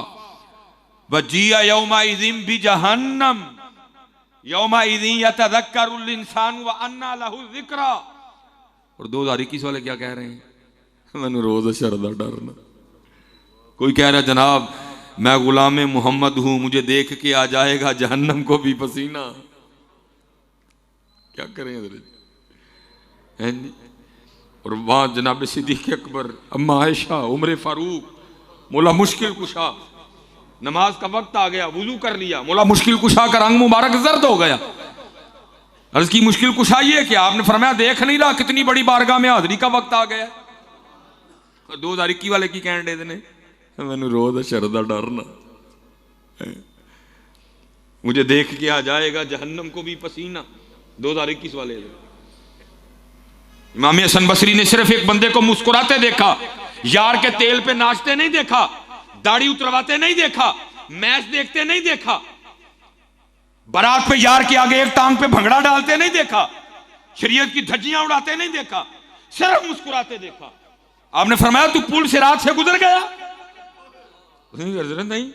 وجیء یومئذ بجہنم یومئذ یتذکر الانسان وانى له الذکریٰ. اور 2021 والے کیا کہہ رہے ہیں میں نے روز شردہ ڈرنا. کوئی کہہ رہا جناب میں غلام محمد ہوں، مجھے دیکھ کے آ جائے گا جہنم کو بھی پسینہ. کیا کریں حضرت. اور وہاں جناب صدیق اکبر، اما عائشہ، عمر فاروق، مولا مشکل کشا، نماز کا وقت آ گیا، وضو کر لیا، مولا مشکل کشا کا رنگ مبارک زرد ہو گیا. عرض کی مشکل کشا یہ کہ آپ نے فرمایا دیکھ نہیں رہا کتنی بڑی بارگاہ میں حاضری کا وقت آ گیا. 2021 والے کی کہن دے دینے میں نے روز شردہ ڈرنا، مجھے دیکھ کے آ جائے گا جہنم کو بھی پسینہ. 2021 والے امام حسن بصری نے صرف ایک بندے کو مسکراتے دیکھا، یار کے تیل پہ ناچتے نہیں دیکھا، داڑھی اترواتے نہیں دیکھا، میچ دیکھتے نہیں دیکھا، بارات پہ یار کے آگے ایک ٹانگ پہ بھنگڑا ڈالتے نہیں دیکھا، شریعت کی دھجیاں اڑاتے نہیں دیکھا، صرف مسکراتے دیکھا. آپ نے فرمایا تو پل صراط سے گزر گیا؟ نہیں.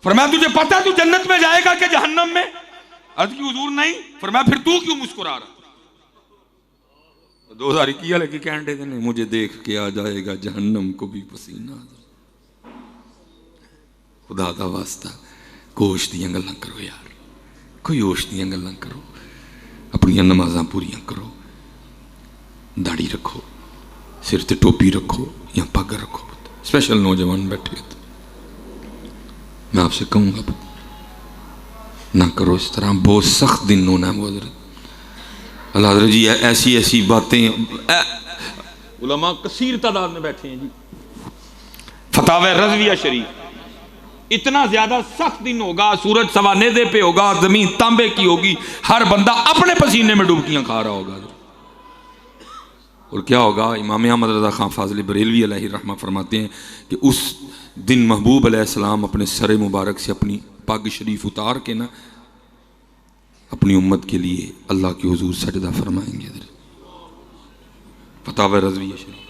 فرمایا تجھے پتہ تو جنت میں جائے گا کہ جہنم میں؟ عرض کی حضور نہیں. فرمایا پھر تو کیوں مسکرا رہا؟ 2021 والے کی کہن دے دینے مجھے دیکھ کے آ جائے گا جہنم کو بھی پسینہ. خدا دا واسطہ کوش دیاں گلاں کرو یار، کوئی ہوش دیاں گلاں کرو، اپنی نمازاں پوریاں کرو، داڑھی رکھو، سر تے ٹوپی رکھو یا پگ رکھو. اسپیشل نوجوان بیٹھے تو میں آپ سے کہوں گا نہ کرو اس طرح، بہت سخت دن ہونا ہے وہ حضرت. اللہ حضرت جی ایسی ایسی باتیں، علماء کثیر تعداد میں بیٹھے ہیں جی، فتاوی رضویہ شریف، اتنا زیادہ سخت دن ہوگا، سورج سوا نیزے پہ ہوگا، زمین تانبے کی ہوگی، ہر بندہ اپنے پسینے میں ڈبکیاں کھا رہا ہوگا، اور کیا ہوگا؟ امام احمد رضا خان فاضلی بریلوی علیہ الرحمہ فرماتے ہیں کہ اس دن محبوب علیہ السلام اپنے سر مبارک سے اپنی پگ شریف اتار کے نا اپنی امت کے لیے اللہ کے حضور سجدہ فرمائیں گے. فتاوی رضویہ شریف،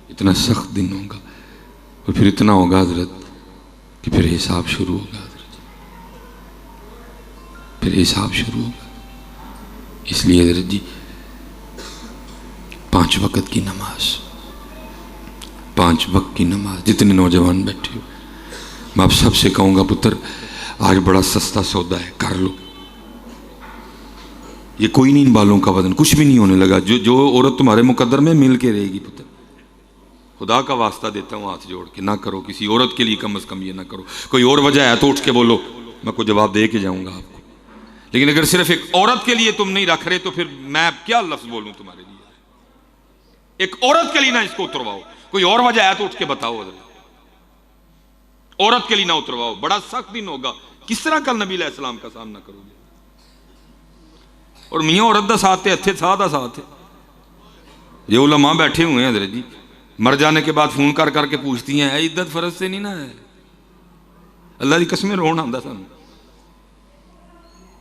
اتنا سخت دن ہوگا، اور پھر اتنا ہوگا حضرت کہ پھر حساب شروع ہوگا حضرت، پھر حساب شروع ہوگا. اس لیے حضرت جی 5 وقت کی نماز، 5 وقت کی نماز، جتنے نوجوان بیٹھے ہو میں آپ سب سے کہوں گا پتر آج بڑا سستا سودا ہے، کر لو. یہ کوئی نہیں ان بالوں کا وزن، کچھ بھی نہیں ہونے لگا. جو عورت تمہارے مقدر میں مل کے رہے گی پتر، خدا کا واسطہ دیتا ہوں ہاتھ جوڑ کے، نہ کرو کسی عورت کے لیے، کم از کم یہ نہ کرو. کوئی اور وجہ ہے تو اٹھ کے بولو، میں کوئی جواب دے کے جاؤں گا آپ کو. لیکن اگر صرف ایک عورت کے لیے تم نہیں رکھ رہے تو پھر میں کیا لفظ بولوں تمہارے لیے؟ ایک عورت کے لیے نہ اس کو اترواؤ، کوئی اور وجہ ہے تو اٹھ کے بتاؤ. عورت کے لیے نہ اترواؤ، بڑا سخت دن ہوگا. کس طرح کل نبی علیہ السلام کا سامنا کرو گے؟ اور میاں عورت دا ساتھ اتھے ساتھ دا ساتھ ہے. یہ علماء بیٹھے ہوئے ہیں حضرت جی، مر جانے کے بعد فون کر کر کے پوچھتی ہیں اے عدت فرض سے نہیں نہ ہے؟ اللہ کی قسمیں رونا آندا سانو،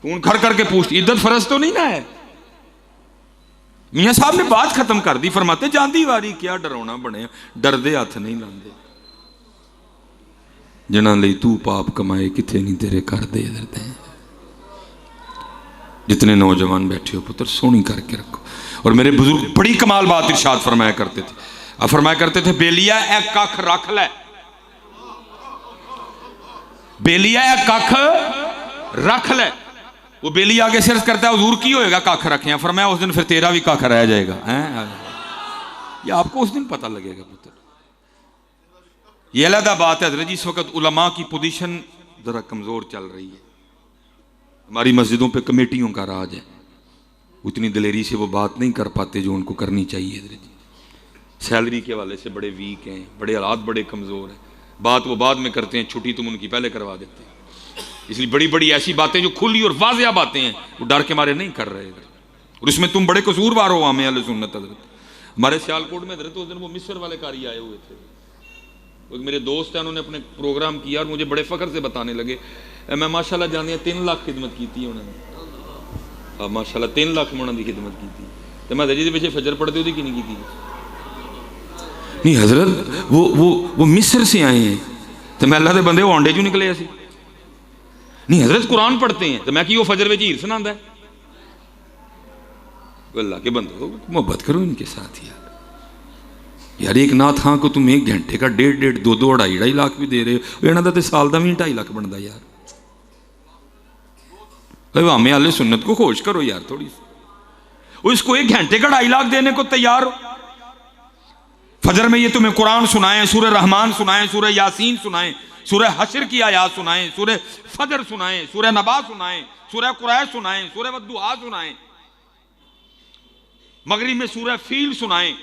فون کر کر کے پوچھتی عدت فرض تو نہیں نہ ہے؟ میاں صاحب نے بات ختم کر دی، فرماتے جاندی واری کیا ڈرونا بنے، ڈر دے ہاتھ نہیں لاندے. جنہاں لئی تو پاپ کمائے کتھے نہیں تیرے کر دے درتے ہیں. جتنے نوجوان بیٹھے ہو پتر سونی کر کے رکھو. اور میرے بزرگ بڑی کمال بات ارشاد فرمایا کرتے تھے، فرمایا کرتے تھے بیلیا اے ککھ رکھ لے، بیلیا اے ککھ رکھ لے. وہ بیلی آگے سے عرض کرتا ہے حضور کی ہوئے گا ککھ رکھیں؟ فرمایا اس دن پھر تیرا بھی ککھ رہ جائے گا. یہ آپ کو اس دن پتہ لگے گا پتر. یہ علیحدہ بات ہے حضرت جی، اس وقت علماء کی پوزیشن ذرا کمزور چل رہی ہے. ہماری مسجدوں پہ کمیٹیوں کا راج ہے، اتنی دلیری سے وہ بات نہیں کر پاتے جو ان کو کرنی چاہیے حضرت جی. سیلری کے حوالے سے بڑے ویک ہیں، بڑے حالات بڑے کمزور ہیں. بات وہ بعد میں کرتے ہیں، چھٹی تم ان کی پہلے کروا دیتے ہیں. اس لیے بڑی بڑی ایسی باتیں جو کھلی اور واضح باتیں ہیں وہ ڈر کے مارے نہیں کر رہے، اور اس میں تم بڑے قصوروار ہو عام اہل سنت. حضرت ہمارے سیالکوٹ میں حضرت اس دن وہ مصر والے قاری آئے ہوئے تھے، ایک میرے دوست ہیں، انہوں نے اپنے پروگرام کیا اور مجھے بڑے فخر سے بتانے لگے میں ماشاءاللہ جانے 3 لاکھ خدمت کی تھی انہوں نے، ماشاءاللہ 3 لاکھ میں انہوں نے خدمت کی تھی. تو میں حضرت پیچھے فجر پڑھتے ہوتی کی نہیں کی تھی؟ نہیں حضرت وہ مصر سے آئے ہیں تو میں اللہ دے بندے وہ آنڈے جو نکلے ایسے نہیں. حضرت قرآن پڑھتے ہیں تو میں کہ وہ فجر میں ہیر سنا ہے. اللہ کے بندو محبت کرو ان کے ساتھ یار. ایک ناتھ خاں کو تم 1 گھنٹے کا 1.5 2 2.5 لاکھ بھی دے رہے ہو، یہاں دا سال دا بھی 2.5 لاکھ بنتا یار. ہمیں اہل سنت کو خوش کرو یار تھوڑی سی. اس کو 1 گھنٹے کا 2.5 لاکھ دینے کو تیار ہو. فجر میں یہ تمہیں قرآن سنائیں، سورہ رحمان سنائیں، سورہ یاسین سنائیں، سورہ حشر کی آیات سنائیں، سورہ فجر سنائیں، سورہ نبا سنائیں، سورہ قریش سنائیں، سورہ والضحیٰ سنائیں، مغرب میں سورہ فیل سنائیں،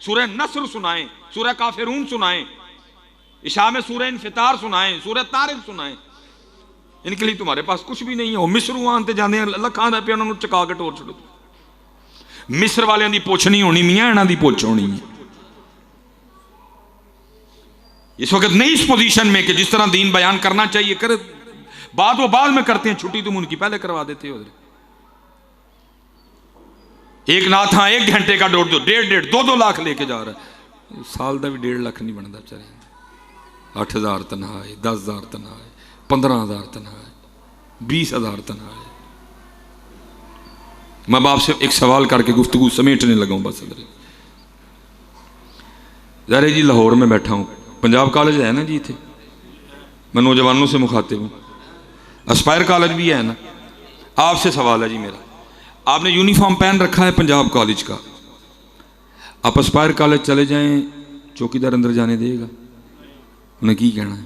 سورہ نصر سنائیں، سورہ کافرون سنائیں، عشاء میں سورہ انفطار سنائیں، سورہ طارق سنائیں. ان کے لیے تمہارے پاس کچھ بھی نہیں ہے. وہ مصر آنتے جانے اللہ کھانا پہ انہوں نے چکا کے ٹور چھڑو. مصر والے دی پوچھ نہیں ہونی، میاں انہاں دی پوچھ ہونی ہے. اس وقت نہیں اس پوزیشن میں کہ جس طرح دین بیان کرنا چاہیے کر، بات وہ بعد میں کرتے ہیں، چھٹی تم ان کی پہلے کروا دیتے ہو. ایک ناتھ ہاں 1 گھنٹے کا 1.5 2 لاکھ لے کے جا رہا ہے، سال دا بھی 1.5 لاکھ نہیں بنتا چلے. 8,000 تنہائی، 10,000 تنہائی، 15,000 تنہائی، 20,000 تنہائی. میں باپ سے ایک سوال کر کے گفتگو سمیٹنے لگا ہوں بس. ظاہر جی لاہور میں بیٹھا ہوں، پنجاب کالج ہے نا جی تھے، میں نوجوانوں سے مخاطب ہوں، اسپائر کالج بھی ہے نا. آپ سے سوال ہے جی میرا، آپ نے یونیفارم پہن رکھا ہے پنجاب کالج کا، آپ اسپائر کالج چلے جائیں چوکیدار اندر جانے دے گا؟ انہیں کی کہنا ہے؟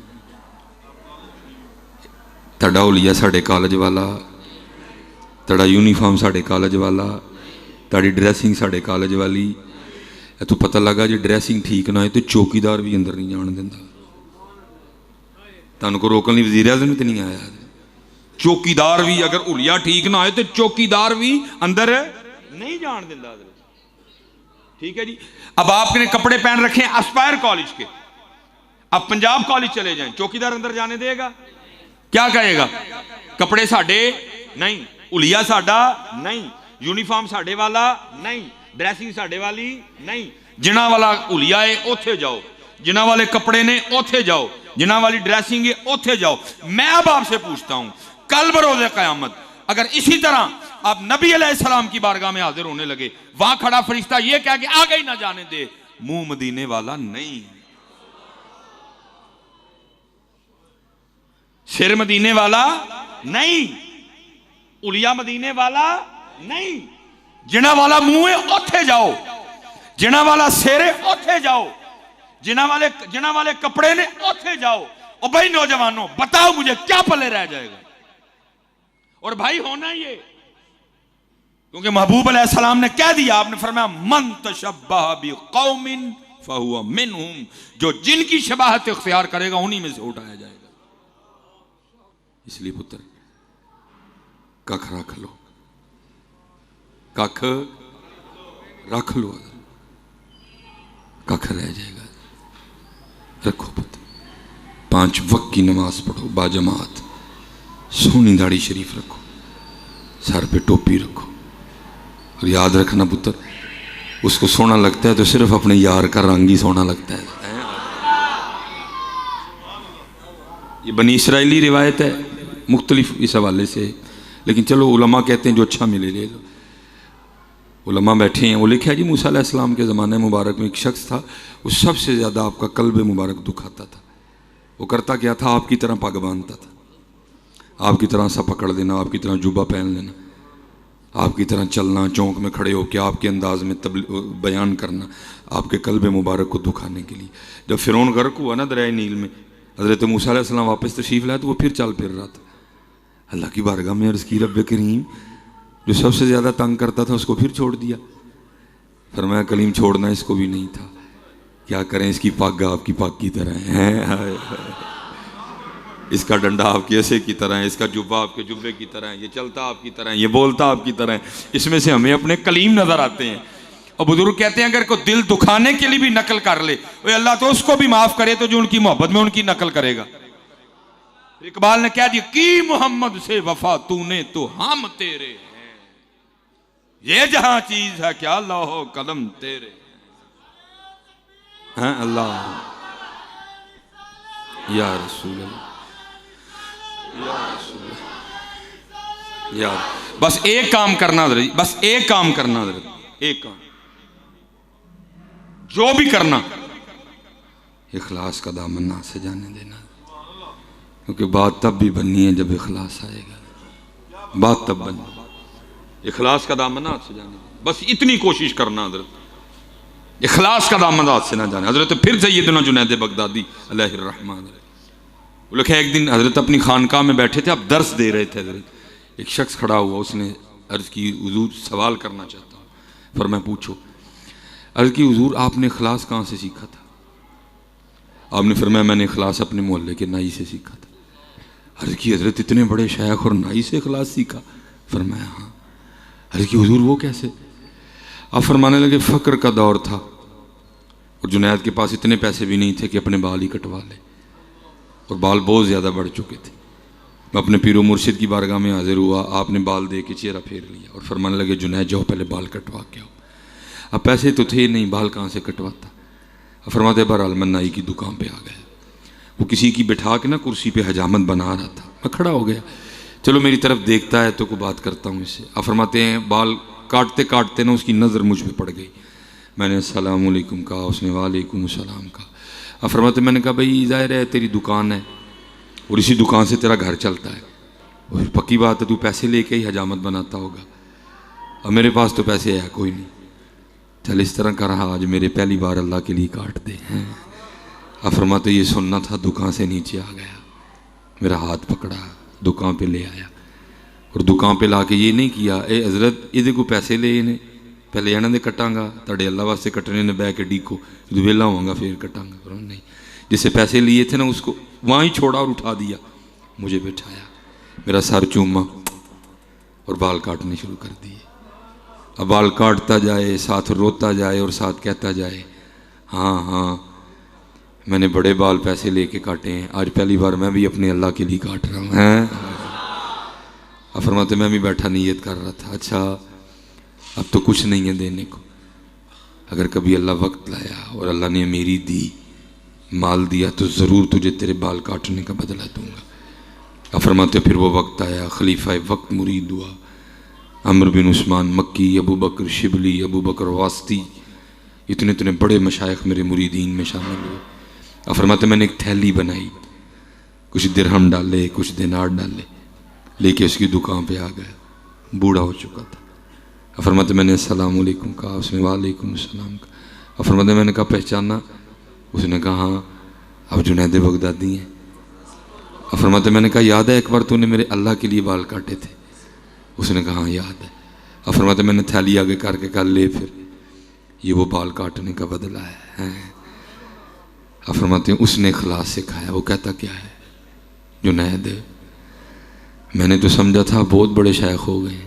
تھڑا ہو لیا ساڑھے کالج والا تیرا یونیفارم ساڈے کالج والا، تیری ڈریسنگ ساڈے کالج والی. تو پتہ لگا جی ڈریسنگ ٹھیک نہ ہوئے تو چوکیدار بھی اندر نہیں جان دینا. تمہیں کو روکن لی وزیر اعظم بھی نہیں آیا. چوکیدار بھی اگر اولیا ٹھیک نہ ہوئے تو چوکیدار بھی اندر نہیں جان دینا. ٹھیک ہے جی. اب آپ نے کپڑے پہن رکھے ہیں اسپائر کالج کے، اب پنجاب کالج چلے جائیں، چوکیدار اندر جانے دے گا؟ کیا کہے گا؟ کپڑے ساڈے نہیں، اولیا ساڈا نہیں، یونیفارم ساڈے والا نہیں، ڈریسنگ ساڈے والی نہیں. جنہ والا اولیا ہے اوتھے جاؤ، جنہ والے کپڑے نے اوتھے جاؤ، جنہ والی ڈریسنگ ہے اوتھے جاؤ. میں اب آپ سے پوچھتا ہوں کل بروز قیامت اگر اسی طرح آپ نبی علیہ السلام کی بارگاہ میں حاضر ہونے لگے، وہاں کھڑا فرشتہ یہ کہہ کہ آگے ہی نہ جانے دے، منہ مدینے والا نہیں، سر مدینے والا نہیں، اولیا مدینے والا نہیں. جنہ والا منہ ہے اوتھے جاؤ، جنہ والا سر ہے اوتھے جاؤ، جنہ والے کپڑے نے اوتھے جاؤ. اور بھائی نوجوانوں بتاؤ مجھے کیا پلے رہ جائے گا؟ اور بھائی ہونا یہ کیونکہ محبوب علیہ السلام نے کہہ دیا، آپ نے فرمایا من تشبہ بقوم فہو منہم، جو جن کی شباہت اختیار کرے گا انہی میں سے اٹھایا جائے گا. اس لیے پتر ککھ رکھ لو، ککھ رکھ لو، ککھ رہ جائے گا. رکھو پتر، 5 وقت کی نماز پڑھو باجماعت، سونی داڑھی شریف رکھو، سر پہ ٹوپی رکھو. اور یاد رکھنا پتر، اس کو سونا لگتا ہے تو صرف اپنے یار کا رنگ ہی سونا لگتا ہے. یہ بنی اسرائیلی روایت ہے، مختلف اس حوالے سے، لیکن چلو علماء کہتے ہیں جو اچھا ملے لے لو. علماء بیٹھے ہیں، وہ لکھا ہے جی موسیٰ علیہ السلام کے زمانے مبارک میں ایک شخص تھا، وہ سب سے زیادہ آپ کا قلب مبارک دکھاتا تھا. وہ کرتا کیا تھا؟ آپ کی طرح پگ باندھتا تھا، آپ کی طرح سا پکڑ لینا، آپ کی طرح جوبہ پہن لینا، آپ کی طرح چلنا، چونک میں کھڑے ہو کے آپ کے انداز میں بیان کرنا، آپ کے قلب مبارک کو دکھانے کے لیے. جب فرعون غرق ہوا نا دریائے نیل میں، حضرت موسیٰ علیہ السلام واپس تشریف لائے تو وہ پھر چل پھر رہا تھا. اللہ کی بارگاہ میں عرض کی رب کریم جو سب سے زیادہ تنگ کرتا تھا اس کو پھر چھوڑ دیا. فرمایا کلیم چھوڑنا اس کو بھی نہیں تھا، کیا کریں، اس کی پگ آپ کی پگ کی طرح ہے، اس کا ڈنڈا آپ کے ایسے کی طرح ہے، اس کا جبہ آپ کے جبے کی طرح ہے، یہ چلتا آپ کی طرح ہے، یہ بولتا آپ کی طرح ہے. اس میں سے ہمیں اپنے کلیم نظر آتے ہیں. اور بزرگ کہتے ہیں اگر کوئی دل دکھانے کے لیے بھی نقل کر لے، اوہ اللہ تو اس کو بھی معاف کرے تو جو ان کی محبت میں ان کی نقل کرے گا. اقبال نے کہہ دیا کی محمد سے وفا تو نے تو ہم تیرے ہیں، یہ جہاں چیز ہے کیا لوح و قلم تیرے ہیں. اللہ یا رسول اللہ، یا رسول اللہ، یا بس ایک کام کرنا حضرت، بس ایک کام کرنا حضرت، ایک کام جو بھی کرنا، اخلاص کا دامن نہ سے جانے دینا، کیونکہ بات تب بھی بننی ہے جب اخلاص آئے گا. بات تب بننی، اخلاص کا دامن ہاتھ سے جانے دینا، بس اتنی کوشش کرنا حضرت، اخلاص کا دامن ہاتھ سے نہ جانے. حضرت پھر سیدنا جنید بغدادی علیہ الرحمن، وہ لکھا ایک دن حضرت اپنی خانقاہ میں بیٹھے تھے، اب درس دے رہے تھے حضرت. ایک شخص کھڑا ہوا، اس نے عرض کی حضور سوال کرنا چاہتا ہوں. فرمایا پوچھو. عرض کی حضور آپ نے اخلاص کہاں سے سیکھا تھا؟ آپ نے فرمایا میں نے اخلاص اپنے محلے کے نائی سے سیکھا تھا. عرض کی حضرت اتنے بڑے شیخ اور نائی سے اخلاص سیکھا؟ فرمایا ہاں. عرض کی حضور وہ کیسے؟ آپ فرمانے لگے فقر کا دور تھا اور جنید کے پاس اتنے پیسے بھی نہیں تھے کہ اپنے بال ہی کٹوا لے، اور بال بہت زیادہ بڑھ چکے تھے. میں اپنے پیر و مرشد کی بارگاہ میں حاضر ہوا، آپ نے بال دے کے چہرہ پھیر لیا اور فرمانے لگے جنید جاؤ پہلے بال کٹوا کے آؤ. اب پیسے تو تھے نہیں، بال کہاں سے کٹواتا. اب فرماتے بہرحال میں نائی کی دکان پہ آ گیا. وہ کسی کی بٹھا کے نا کرسی پہ حجامت بنا رہا تھا. میں کھڑا ہو گیا، چلو میری طرف دیکھتا ہے تو کوئی بات کرتا ہوں اس سے. اب فرماتے ہیں بال کاٹتے کاٹتے نا اس کی نظر مجھ پہ پڑ گئی. میں نے السلام علیکم کہا، اس نے وعلیکم السلام کہا. اب فرماتے میں نے کہا بھائی ظاہر ہے تیری دکان ہے اور اسی دکان سے تیرا گھر چلتا ہے، اور پکی بات ہے تو پیسے لے کے ہی حجامت بناتا ہوگا، اور میرے پاس تو پیسے ہے کوئی نہیں. چل اس طرح کا رہا، آج میرے پہلی بار اللہ کے لیے کاٹ دے. اب فرماتے یہ سننا تھا، دکان سے نیچے آ گیا، میرا ہاتھ پکڑا، دکان پہ لے آیا. اور دکان پہ لا کے یہ نہیں کیا اے حضرت یہ کو پیسے لے نے پہلے یہاں دے کٹاں گا تاڑے اللہ واسطے کٹنے نے بہ کے ڈیکو جو ویلا ہوں گا پھر کٹاں گا. نہیں, جس سے پیسے لیے تھے نا اس کو وہاں ہی چھوڑا اور اٹھا دیا, مجھے بٹھایا, میرا سر چوما اور بال کاٹنے شروع کر دیے. اب بال کاٹتا جائے, ساتھ روتا جائے اور ساتھ کہتا جائے ہاں ہاں میں نے بڑے بال پیسے لے کے کاٹے ہیں, آج پہلی بار میں بھی اپنے اللہ کے لیے کاٹ رہا ہوں. اب فرماتے میں بھی بیٹھا نیت کر رہا تھا, اچھا اب تو کچھ نہیں ہے دینے کو, اگر کبھی اللہ وقت لایا اور اللہ نے میری دی مال دیا تو ضرور تجھے تیرے بال کاٹنے کا بدلہ دوں گا. اب فرماتے پھر وہ وقت آیا, خلیفہ وقت مرید ہوا, عمر بن عثمان مکی, ابو بکر شبلی, ابو بکر واسطی, اتنے بڑے مشائخ میرے مریدین میں شامل ہوئے. اب فرماتے میں نے ایک تھیلی بنائی, کچھ درہم ڈالے کچھ دینار ڈالے, لے کے اس کی دکان پہ آ گیا, بوڑھا ہو چکا تھا. اب فرماتے میں نے السلام علیکم کہا, اس نے وعلیکم السلام کہا. اب فرماتے میں نے کہا پہچانا, اس نے کہا ہاں اب جنید بغدادی ہیں. اب فرماتے میں نے کہا یاد ہے ایک بار تو نے میرے اللہ کے لیے بال کاٹے تھے, اس نے کہا ہاں یاد ہے. اب فرماتے میں نے تھیلی آگے کر کے کہا لے پھر یہ وہ بال کاٹنے کا بدلہ ہے. اب فرماتے ہیں اس نے اخلاص سے کھایا. وہ کہتا کیا ہے جنید, میں نے تو سمجھا تھا بہت بڑے شیخ ہو گئے,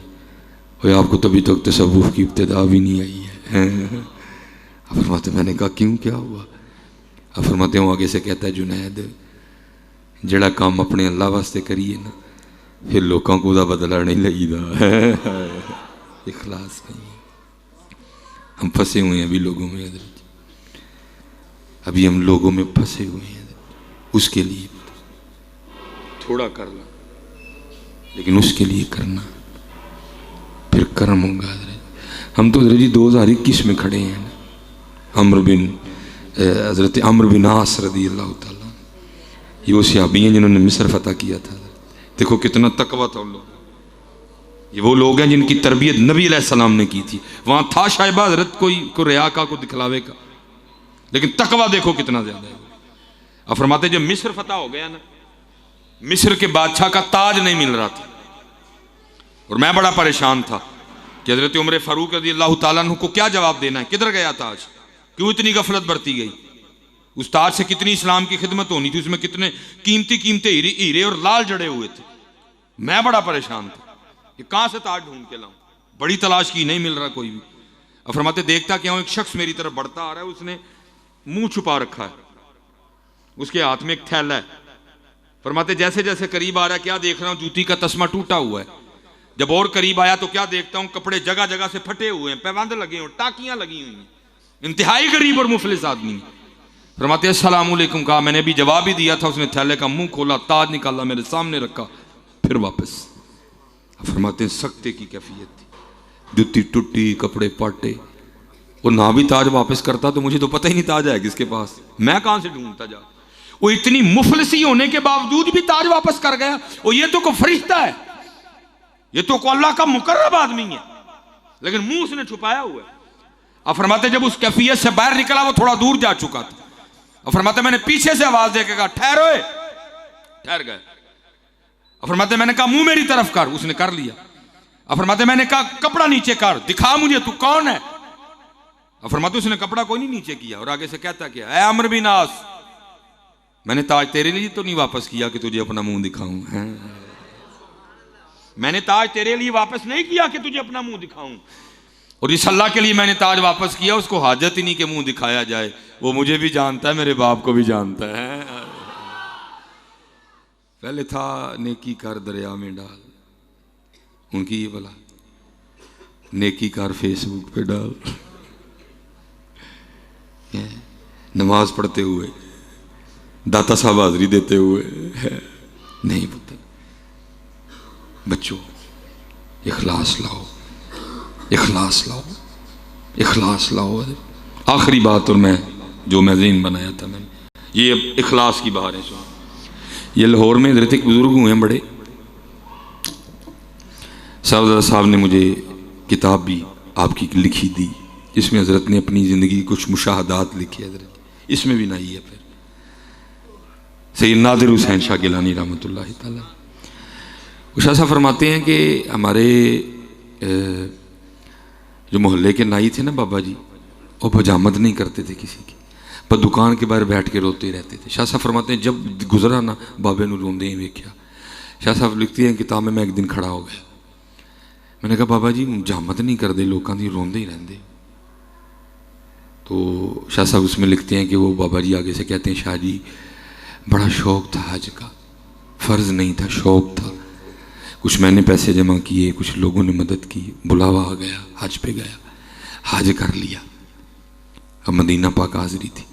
اور آپ کو تبھی تک تصوف کی ابتدا بھی نہیں آئی ہے. اب فرماتے میں نے کہا کیوں کیا ہوا. اب فرماتے ہیں آگے سے کہتا ہے جنید جڑا کام اپنے اللہ واسطے کریے نا پھر لوگوں کو دا بدلہ نہیں لگی دا. اخلاص نہیں, ہم پھنسے ہوئے ہیں ابھی لوگوں میں حضرت, ابھی ہم لوگوں میں پھنسے ہوئے ہیں. اس کے لیے تھوڑا کرنا لیکن اس کے لیے کرنا پھر کرم ہوگا حضرت. ہم تو حضرت جی 2021 میں کھڑے ہیں, حضرت عمر بن عاص رضی اللہ تعالیٰ, یہ وہ صحابی ہیں جنہوں نے مصر فتح کیا تھا. دیکھو کتنا تقویٰ تھا ان لوگوں. یہ وہ لوگ ہیں جن کی تربیت نبی علیہ السلام نے کی تھی. وہاں تھا شائبہ حضرت کوئی ریا کا کوئی دکھلاوے کا, لیکن تقویٰ دیکھو کتنا زیادہ ہے. اب فرماتے جب مصر فتح ہو گیا نا, مصر کے بادشاہ کا تاج نہیں مل رہا تھا, اور میں بڑا پریشان تھا کہ حضرت عمر فاروق رضی اللہ تعالیٰ عنہ کو کیا جواب دینا ہے, کدھر گیا تاج, کیوں اتنی غفلت برتی گئی. اس تاج سے کتنی اسلام کی خدمت ہونی تھی, اس میں کتنے قیمتی ہیرے اور لال جڑے ہوئے تھے. میں بڑا پریشان تھا کہ کہاں سے تاج ڈھونڈ کے لاؤں, بڑی تلاش کی نہیں مل رہا کوئی بھی. اب فرماتے دیکھتا کیا ہوں ایک شخص میری طرف بڑھتا آ رہا ہے, اس نے منہ چھپا رکھا ہے, اس کے ہاتھ میں ایک تھیلا ہے. فرماتے جیسے جیسے قریب آ رہا ہے کیا دیکھ رہا ہوں جوتی کا تسمہ ٹوٹا ہوا ہے. جب اور قریب آیا تو کیا دیکھتا ہوں کپڑے جگہ جگہ سے پھٹے ہوئے ہیں, پیبند لگے ہوئے, ٹاکیاں لگی ہوئی ہیں. انتہائی غریب اور مفلس آدمی. فرماتے السلام علیکم کہا, میں نے بھی جواب ہی دیا تھا. اس نے تھیلے کا منہ کھولا, تاج نکالا, میرے سامنے رکھا, پھر واپس. فرماتے ہیں سکتے کی کیفیت تھی, جوتی ٹوٹی, کپڑے پاٹے, اور نہ بھی تاج واپس کرتا تو مجھے تو پتہ ہی نہیں تاج ہے کس کے پاس, میں کہاں سے ڈھونڈتا جا. وہ اتنی مفلسی ہونے کے باوجود بھی تاج واپس کر گیا. اور یہ تو کوئی فرشتہ ہے, یہ تو کوئی اللہ کا مقرب آدمی ہے, لیکن منہ اس نے چھپایا ہوا ہے. اب فرماتے جب اس کیفیت سے باہر نکلا وہ تھوڑا دور جا چکا تھا. اب فرماتے میں نے پیچھے سے آواز دے کے کہا ٹھہروئے, ٹھہر گئے. اب فرماتے میں نے کہا منہ میری طرف کر, اس نے کر لیا. اب فرماتے میں نے کہا کپڑا نیچے کر, دکھا مجھے تو کون ہے. اب فرماتے اس نے کپڑا کوئی نہیں نیچے کیا, اور آگے سے کہتا کیا, اے عمر بن عاص, میں نے تاج تیرے لیے تو نہیں واپس کیا کہ تجھے اپنا منہ دکھاؤں. میں نے تاج تیرے لیے واپس نہیں کیا کہ تجھے اپنا منہ دکھاؤں, اور اس اللہ کے لیے میں نے تاج واپس کیا. اس کو حاجت ہی نہیں کہ منہ دکھایا جائے, وہ مجھے بھی جانتا ہے, میرے باپ کو بھی جانتا ہے. پہلے تھا نیکی کر دریا میں ڈال, ان کی یہ بلا نیکی کر فیس بک پہ ڈال. نماز پڑھتے ہوئے, داتا صاحب حاضری دیتے ہوئے, نہیں پتہ. بچوں اخلاص لاؤ, اخلاص لاؤ, اخلاص لاؤ. آخری بات, اور میں جو ذہن بنایا تھا میں نے, یہ اخلاص کی بہاریں سنو. یہ لاہور میں حضرت ایک بزرگ ہوئے ہیں بڑے, صاحب نے مجھے کتاب بھی آپ کی لکھی دی, جس میں حضرت نے اپنی زندگی کچھ مشاہدات لکھے. حضرت اس میں بھی نہیں ہے. پھر سید نادر حسین شاہ گیلانی رحمۃ اللہ تعالی, شاہ صاحب فرماتے ہیں کہ ہمارے جو محلے کے نائی تھے نا بابا جی، وہ بجامت نہیں کرتے تھے کسی کی، پر دکان کے باہر بیٹھ کے روتے رہتے تھے۔ شاہ صاحب فرماتے ہیں جب گزرا نا بابے نو روندے ہی ویکھیا۔ شاہ صاحب لکھتے ہیں کتاب میں ایک دن کھڑا ہو گیا، میں نے کہا بابا جی بجامت نہیں کرتے، لوگوں کی روندے ہی رہتے۔ تو شاہ صاحب اس میں لکھتے ہیں کہ وہ بابا جی آگے سے کہتے ہیں شاہ جی بڑا شوق تھا حج کا، فرض نہیں تھا، شوق تھا، کچھ میں نے پیسے جمع کیے، کچھ لوگوں نے مدد کی، بلاوا آ گیا، حج پہ گیا، حج کر لیا۔ اب مدینہ پاک حاضری تھی،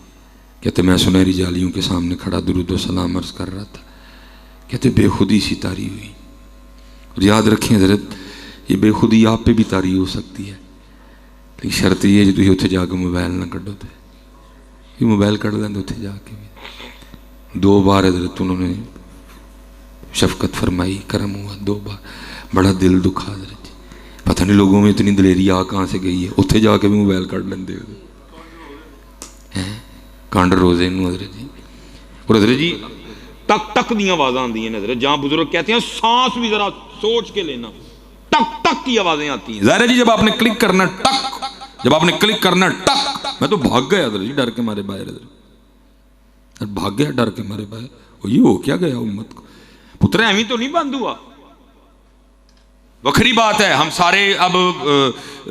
کہتے میں سنہری جالیوں کے سامنے کھڑا درود و سلام عرض کر رہا تھا، کہتے بے خودی سی طاری ہوئی۔ اور یاد رکھیں حضرت یہ بے خودی آپ پہ بھی طاری ہو سکتی ہے، لیکن شرط یہ ہے جو تھی اتنے جا کے موبائل نہ کڈو، تو یہ موبائل کڈ لیں اتنے جا کے بھی۔ 2 بار حضرت انہوں نے شفقت فرمائی، کرم ہوا 2 بار، بڑا دل دکھا حضرت جی، پتہ نہیں لوگوں میں اتنی دلیری آ کہاں سے گئی ہے، اتنے جا کے بھی موبائل کڈ لیندے کانڈ روزے نو حضرت جی۔ اور حضرت جی ٹک ٹک دی آوازیں آتی ہیں حضرت، جہاں بزرگ کہتے ہیں سانس بھی ذرا سوچ کے لینا، ٹک ٹک کی آوازیں آتی ہیں۔ ظاہر جی جب آپ نے کلک کرنا ٹک، جب آپ نے کلک کرنا ٹک، میں تو بھاگ گیا حضرت جی ڈر کے مارے باہر، حضرت بھاگ گیا ڈر کے مارے باہر، وہ یہ ہو کیا گیا امت کو، پتر ایویں تو نہیں بند ہوا۔ وکھری بات ہے ہم سارے اب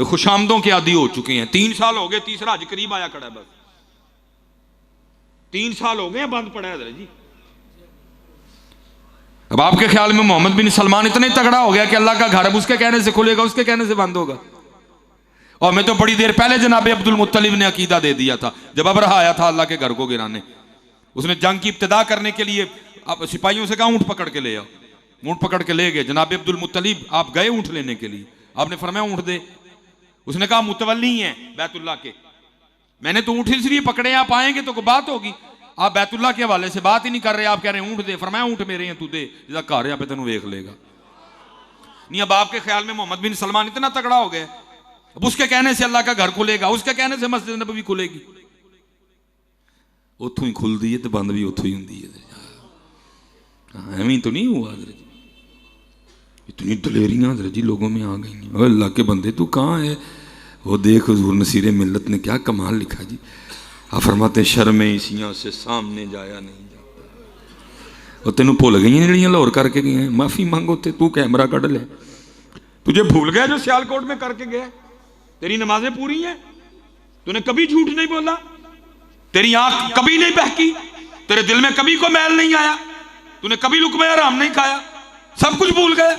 خوش آمدوں کے عادی ہو چکے ہیں، 3 سال ہو گئے، تیسرا حج قریب آیا کھڑا ہے، بس 3 سال ہو گئے بند پڑا ہے حضرت جی۔ اب آپ کے خیال میں محمد بن سلمان اتنا ہی تگڑا ہو گیا کہ اللہ کا گھر اب اس کے کہنے سے کھلے گا، اس کے کہنے سے بند ہوگا؟ اور میں تو بڑی دیر پہلے جناب عبد المطلب نے عقیدہ دے دیا تھا، جب ابرہا آیا تھا اللہ کے گھر کو گرانے، اس نے جنگ کی ابتدا کرنے کے لیے سپاہیوں سے کہا اونٹ پکڑ کے لے آؤ، اونٹ پکڑ کے لے گئے، جناب عبد المطلب آپ گئے اونٹ لینے کے لیے، آپ نے فرمایا اونٹ دے، اس نے کہا متولی ہیں بیت اللہ کے، میں نے تو اونٹ اس لیے پکڑے، آپ آئیں گے تو کوئی بات ہوگی، آپ بیت اللہ کے حوالے سے بات ہی نہیں کر رہے، آپ کہہ رہے ہیں اونٹ دے، فرمایا اونٹ میرے ہیں تو دے، جیسا گھر ہے پہ تینوں ویکھ لے گا۔ نہیں اب آپ کے خیال میں محمد بن سلمان اتنا تگڑا ہو گیا، اب اس کے کہنے سے اللہ کا گھر کھلے گا، اس کے کہنے سے مسجد نبوی کھلے گی، اتھوں ہی کھل دی ہے تو بند بھی اتھوں ہی ہوندی ہے۔ ایویں تو نہیں ہوا حضرت جی، اتنی دلیریاں حضرت جی لوگوں میں آ گئی ہیں، اللہ کے بندے تو کہاں ہے، وہ دیکھ حضور نصیر ملت نے کیا کمال لکھا جی، آپ فرماتے ہیں شرم عیسیاں سے سامنے جایا نہیں جاتا، وہ تینوں بھول گئی ہیں جڑیاں لاہور کر کے گئی ہیں، معافی مانگو تے تو کیمرہ کڈ لے، تجھے بھول گیا جو سیالکوٹ میں کر کے گیا، تیری نمازیں پوری ہیں، تو نے کبھی جھوٹ نہیں بولا، تیری آنکھ کبھی نہیں بہکی، تیرے دل میں کبھی کوئی میل نہیں آیا، تو نے کبھی لقمہ حرام نہیں کھایا، سب کچھ بھول گئے۔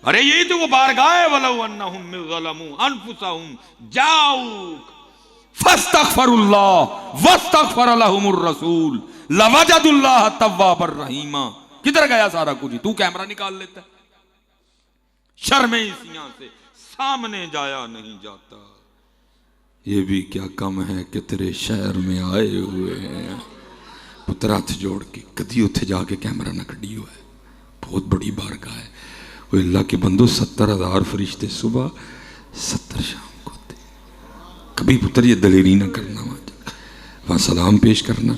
ارے یہی تو وہ بارگاہ ہے، وَلَوْ أَنَّهُمْ ظَلَمُوا أَنفُسَهُمْ جَاءُوكَ فَاسْتَغْفَرُوا اللَّهَ وَاسْتَغْفَرَ لَهُمُ الرَّسُولُ لَوَجَدُوا اللَّهَ تَوَّابًا رَحِيمًا۔ کدھر گیا سارا کچھ، تو کیمرہ نکال لیتا ہے، شرم عیسیاں سے سامنے جایا نہیں جاتا، یہ بھی کیا کم ہے کہ تیرے شہر میں آئے ہوئے ہیں، پتر ہاتھ جوڑ کے کدی اتھے جا کے کیمرہ نہ کھڑی ہوا ہے، بہت بڑی بارگاہ ہے، وہ اللہ کے بندو 70,000 فرشتے صبح 70 شام کو ہوتے، کبھی پتر یہ دلیری نہ کرنا، وہاں سلام پیش کرنا،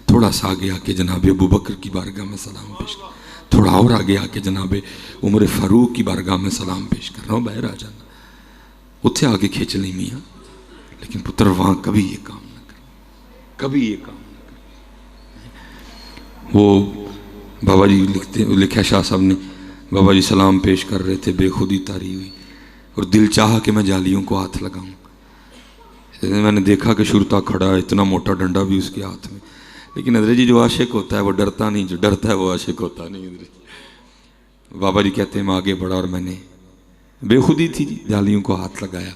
تھوڑا سا آگے آ کے جناب ابو بکر کی بارگاہ میں سلام پیش کرنا، تھوڑا اور آگے آ کے جناب عمر فاروق کی بارگاہ میں سلام پیش کر رہا ہوں، باہر آ جانا، اتھے آگے کھینچ لیں میاں، لیکن پتر وہاں کبھی یہ کام نہ کرنا، کبھی یہ کام نہ کرنا۔ وہ بابا جی لکھا شاہ صاحب نے، بابا جی سلام پیش کر رہے تھے، بے خودی طاری ہوئی اور دل چاہا کہ میں جالیوں کو ہاتھ لگاؤں، میں نے دیکھا کہ شرطا کھڑا ہے، اتنا موٹا ڈنڈا بھی اس کے ہاتھ میں، لیکن حضرت جی جو عاشق ہوتا ہے وہ ڈرتا نہیں، جو ڈرتا ہے وہ عاشق ہوتا نہیں حضرت جی۔ بابا جی کہتے ہیں میں آگے بڑھا اور میں نے بے خودی تھی جی، جالیوں کو ہاتھ لگایا،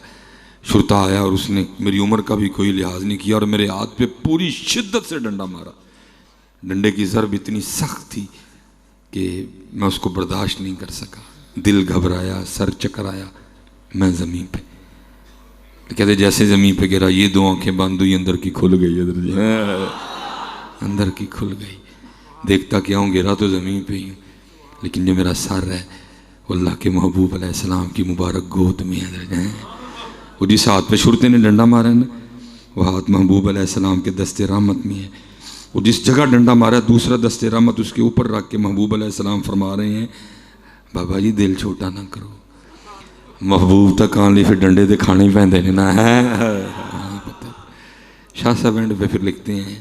شرطا آیا اور اس نے میری عمر کا بھی کوئی لحاظ نہیں کیا اور میرے ہاتھ پہ پوری شدت سے ڈنڈا مارا، ڈنڈے کی ضرب اتنی سخت تھی کہ میں اس کو برداشت نہیں کر سکا، دل گھبرایا، سر چکر آیا، میں زمین پہ، کہتے جیسے زمین پہ گرا یہ 2 آنکھیں بند ہوئی، اندر کی کھل گئی حضرت جی، اندر کی کھل گئی، دیکھتا کیا ہوں، گرا تو زمین پہ ہی ہوں، لیکن جو میرا سر ہے وہ اللہ کے محبوب علیہ السلام کی مبارک گود میں ہے، وہ جس ہاتھ پہ شرطے نے ڈنڈا مارا ہے نا، وہ ہاتھ محبوب علیہ السلام کے دست رحمت میں ہے، وہ جس جگہ ڈنڈا مارا ہے دوسرا دست رحمت اس کے اوپر رکھ کے محبوب علیہ السلام فرما رہے ہیں بابا جی دل چھوٹا نہ کرو، محبوب تک آن لی پھر ڈنڈے دے کھانے ہی پہندے نے نا ہے۔ شاہ صاحب اینڈ پہ پھر لکھتے ہیں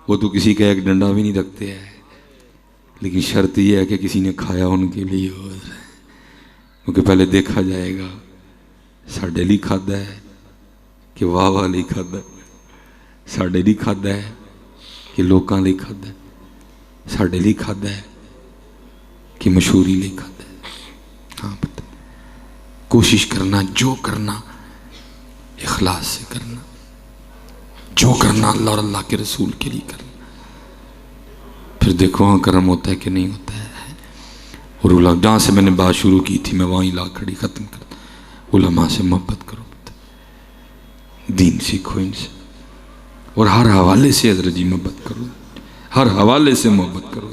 وہ تو کسی کا ایک ڈنڈا بھی نہیں رکھتے ہیں، لیکن شرط یہ ہے کہ کسی نے کھایا ان کے لیے ہو، کیونکہ پہلے دیکھا جائے گا ساڈے لیے کھادا ہے کہ واہ واہ لیے کھادا ہے، ساڈے لیے کھادا ہے کہ لوکاں لیے کھادا ہے، ساڈے لیے کھادا ہے کہ مشہوری لیے کھادا ہے۔ ہاں پتہ کوشش کرنا، جو کرنا اخلاص سے کرنا، جو کرنا اللہ اور اللہ کے رسول کے لیے کرنا، پھر دیکھو وہاں کرم ہوتا ہے کہ نہیں ہوتا ہے۔ اور علماء جہاں سے میں نے بات شروع کی تھی میں وہیں لا کھڑی ختم کرتا، علماء سے محبت کرو، دین سیکھو ان سے، اور ہر حوالے سے حضرت جی محبت کرو، ہر حوالے سے محبت کرو۔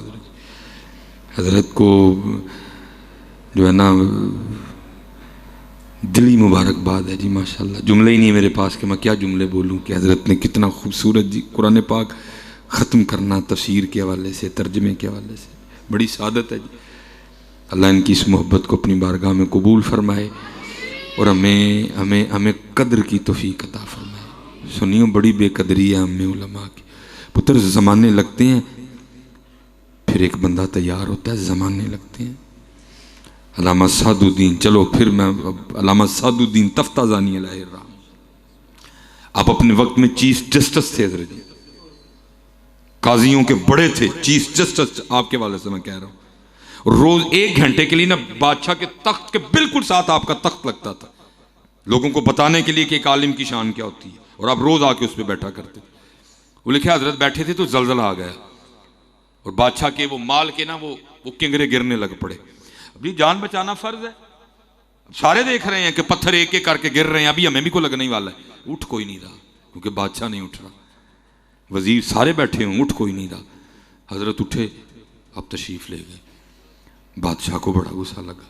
حضرت کو جو ہے نا دلی مبارکباد ہے جی، ماشاءاللہ جملے ہی نہیں میرے پاس کہ میں کیا جملے بولوں کہ حضرت نے کتنا خوبصورت جی قرآن پاک ختم کرنا تفسیر کے حوالے سے، ترجمے کے حوالے سے، بڑی سعادت ہے جی۔ اللہ ان کی اس محبت کو اپنی بارگاہ میں قبول فرمائے اور ہمیں قدر کی توفیق عطا فرمائے۔ سنیو بڑی بے قدری ہے ہمیں علماء کی، پتر زمانے لگتے ہیں پھر ایک بندہ تیار ہوتا ہے، زمانے لگتے ہیں۔ علامہ سعد الدین، چلو پھر میں علامہ سعد الدین تفتازانی علیہ الرحمہ، آپ اپنے وقت میں چیف جسٹس تھے حضرت جی، قاضیوں کے بڑے تھے، چیف جسٹس آپ کے والے سے میں کہہ رہا ہوں۔ روز 1 گھنٹے کے لیے نا بادشاہ کے تخت کے بالکل ساتھ آپ کا تخت لگتا تھا، لوگوں کو بتانے کے لیے کہ ایک عالم کی شان کیا ہوتی ہے، اور آپ روز آ کے اس پہ بیٹھا کرتے تھے۔ وہ لکھے حضرت بیٹھے تھے تو زلزلہ آ گیا اور بادشاہ کے وہ مال کے نا وہ کنگرے گرنے لگ پڑے۔ ابھی جان بچانا فرض ہے، سارے دیکھ رہے ہیں کہ پتھر ایک ایک کر کے گر رہے ہیں، ابھی ہمیں بھی کو لگنے والا ہے، اٹھ کوئی نہیں رہا کیونکہ بادشاہ نہیں اٹھ رہا، وزیر سارے بیٹھے ہوں، اٹھ کوئی نہیں رہا۔ حضرت اٹھے، اب تشریف لے گئے، بادشاہ کو بڑا غصہ لگا،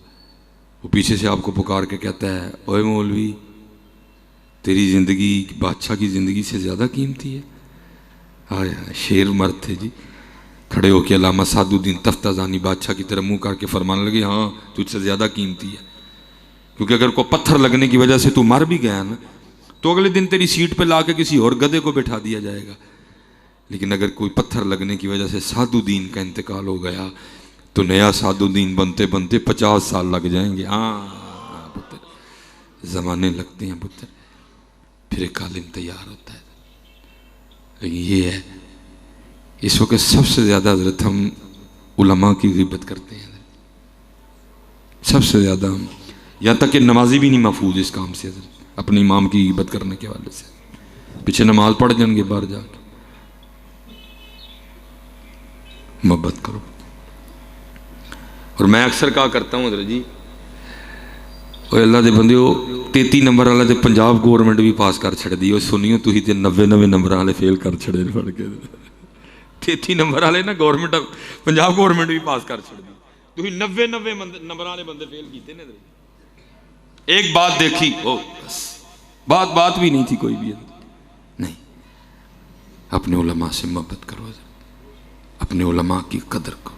وہ پیچھے سے آپ کو پکار کے کہتا ہے اوے مولوی تیری زندگی بادشاہ کی زندگی سے زیادہ قیمتی ہے۔ آئے شیر مرد تھے جی، کھڑے ہو کے علامہ سعد الدین تفتازانی بادشاہ کی طرف منہ کر کے فرمانے لگے ہاں تجھ سے زیادہ قیمتی ہے، کیونکہ اگر کوئی پتھر لگنے کی وجہ سے تو مر بھی گیا نا تو اگلے دن تیری سیٹ پہ لا کے کسی اور گدھے کو بٹھا دیا جائے گا، لیکن اگر کوئی پتھر لگنے کی وجہ سے سعد الدین کا انتقال ہو گیا تو نیا سعد الدین بنتے بنتے 50 سال لگ جائیں گے۔ ہاں پتر زمانے لگتے ہیں پتر، پھر ایک عالم تیار ہوتا ہے۔ لیکن یہ ہے اس وقت سب سے زیادہ حضرت ہم علماء کی غیبت کرتے ہیں، سب سے زیادہ ہم، یہاں تک کہ نمازی بھی نہیں محفوظ اس کام سے حضرت، اپنے امام کی غیبت کرنے کے حوالے سے، پیچھے نماز پڑھ جائیں گے باہر جا کے۔ محبت کرو، اور میں اکثر کہا کرتا ہوں حضرت جی اوے اللہ دے بندے 33 نمبر والے تے پنجاب گورنمنٹ بھی پاس کر چھڑ دی، سنیو تھی تے 90 نمبر والے فیل کر چھڑے پڑھ کے، 33 نمبر والے نا گورنمنٹ پنجاب گورنمنٹ بھی پاس کر چھڑ دی، تھی 90 نمبر والے بندے فیل کیتے نے۔ ایک بات دیکھی بس، بات بھی نہیں تھی کوئی بھی نہیں۔ اپنے علماء سے محبت کرو، اپنے علماء کی قدر کرو،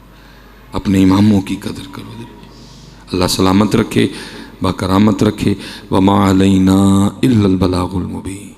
اپنے اماموں کی قدر کرو، اللہ سلامت رکھے، باکرامت رکھے۔ وما علینا الا البلاغ المبین۔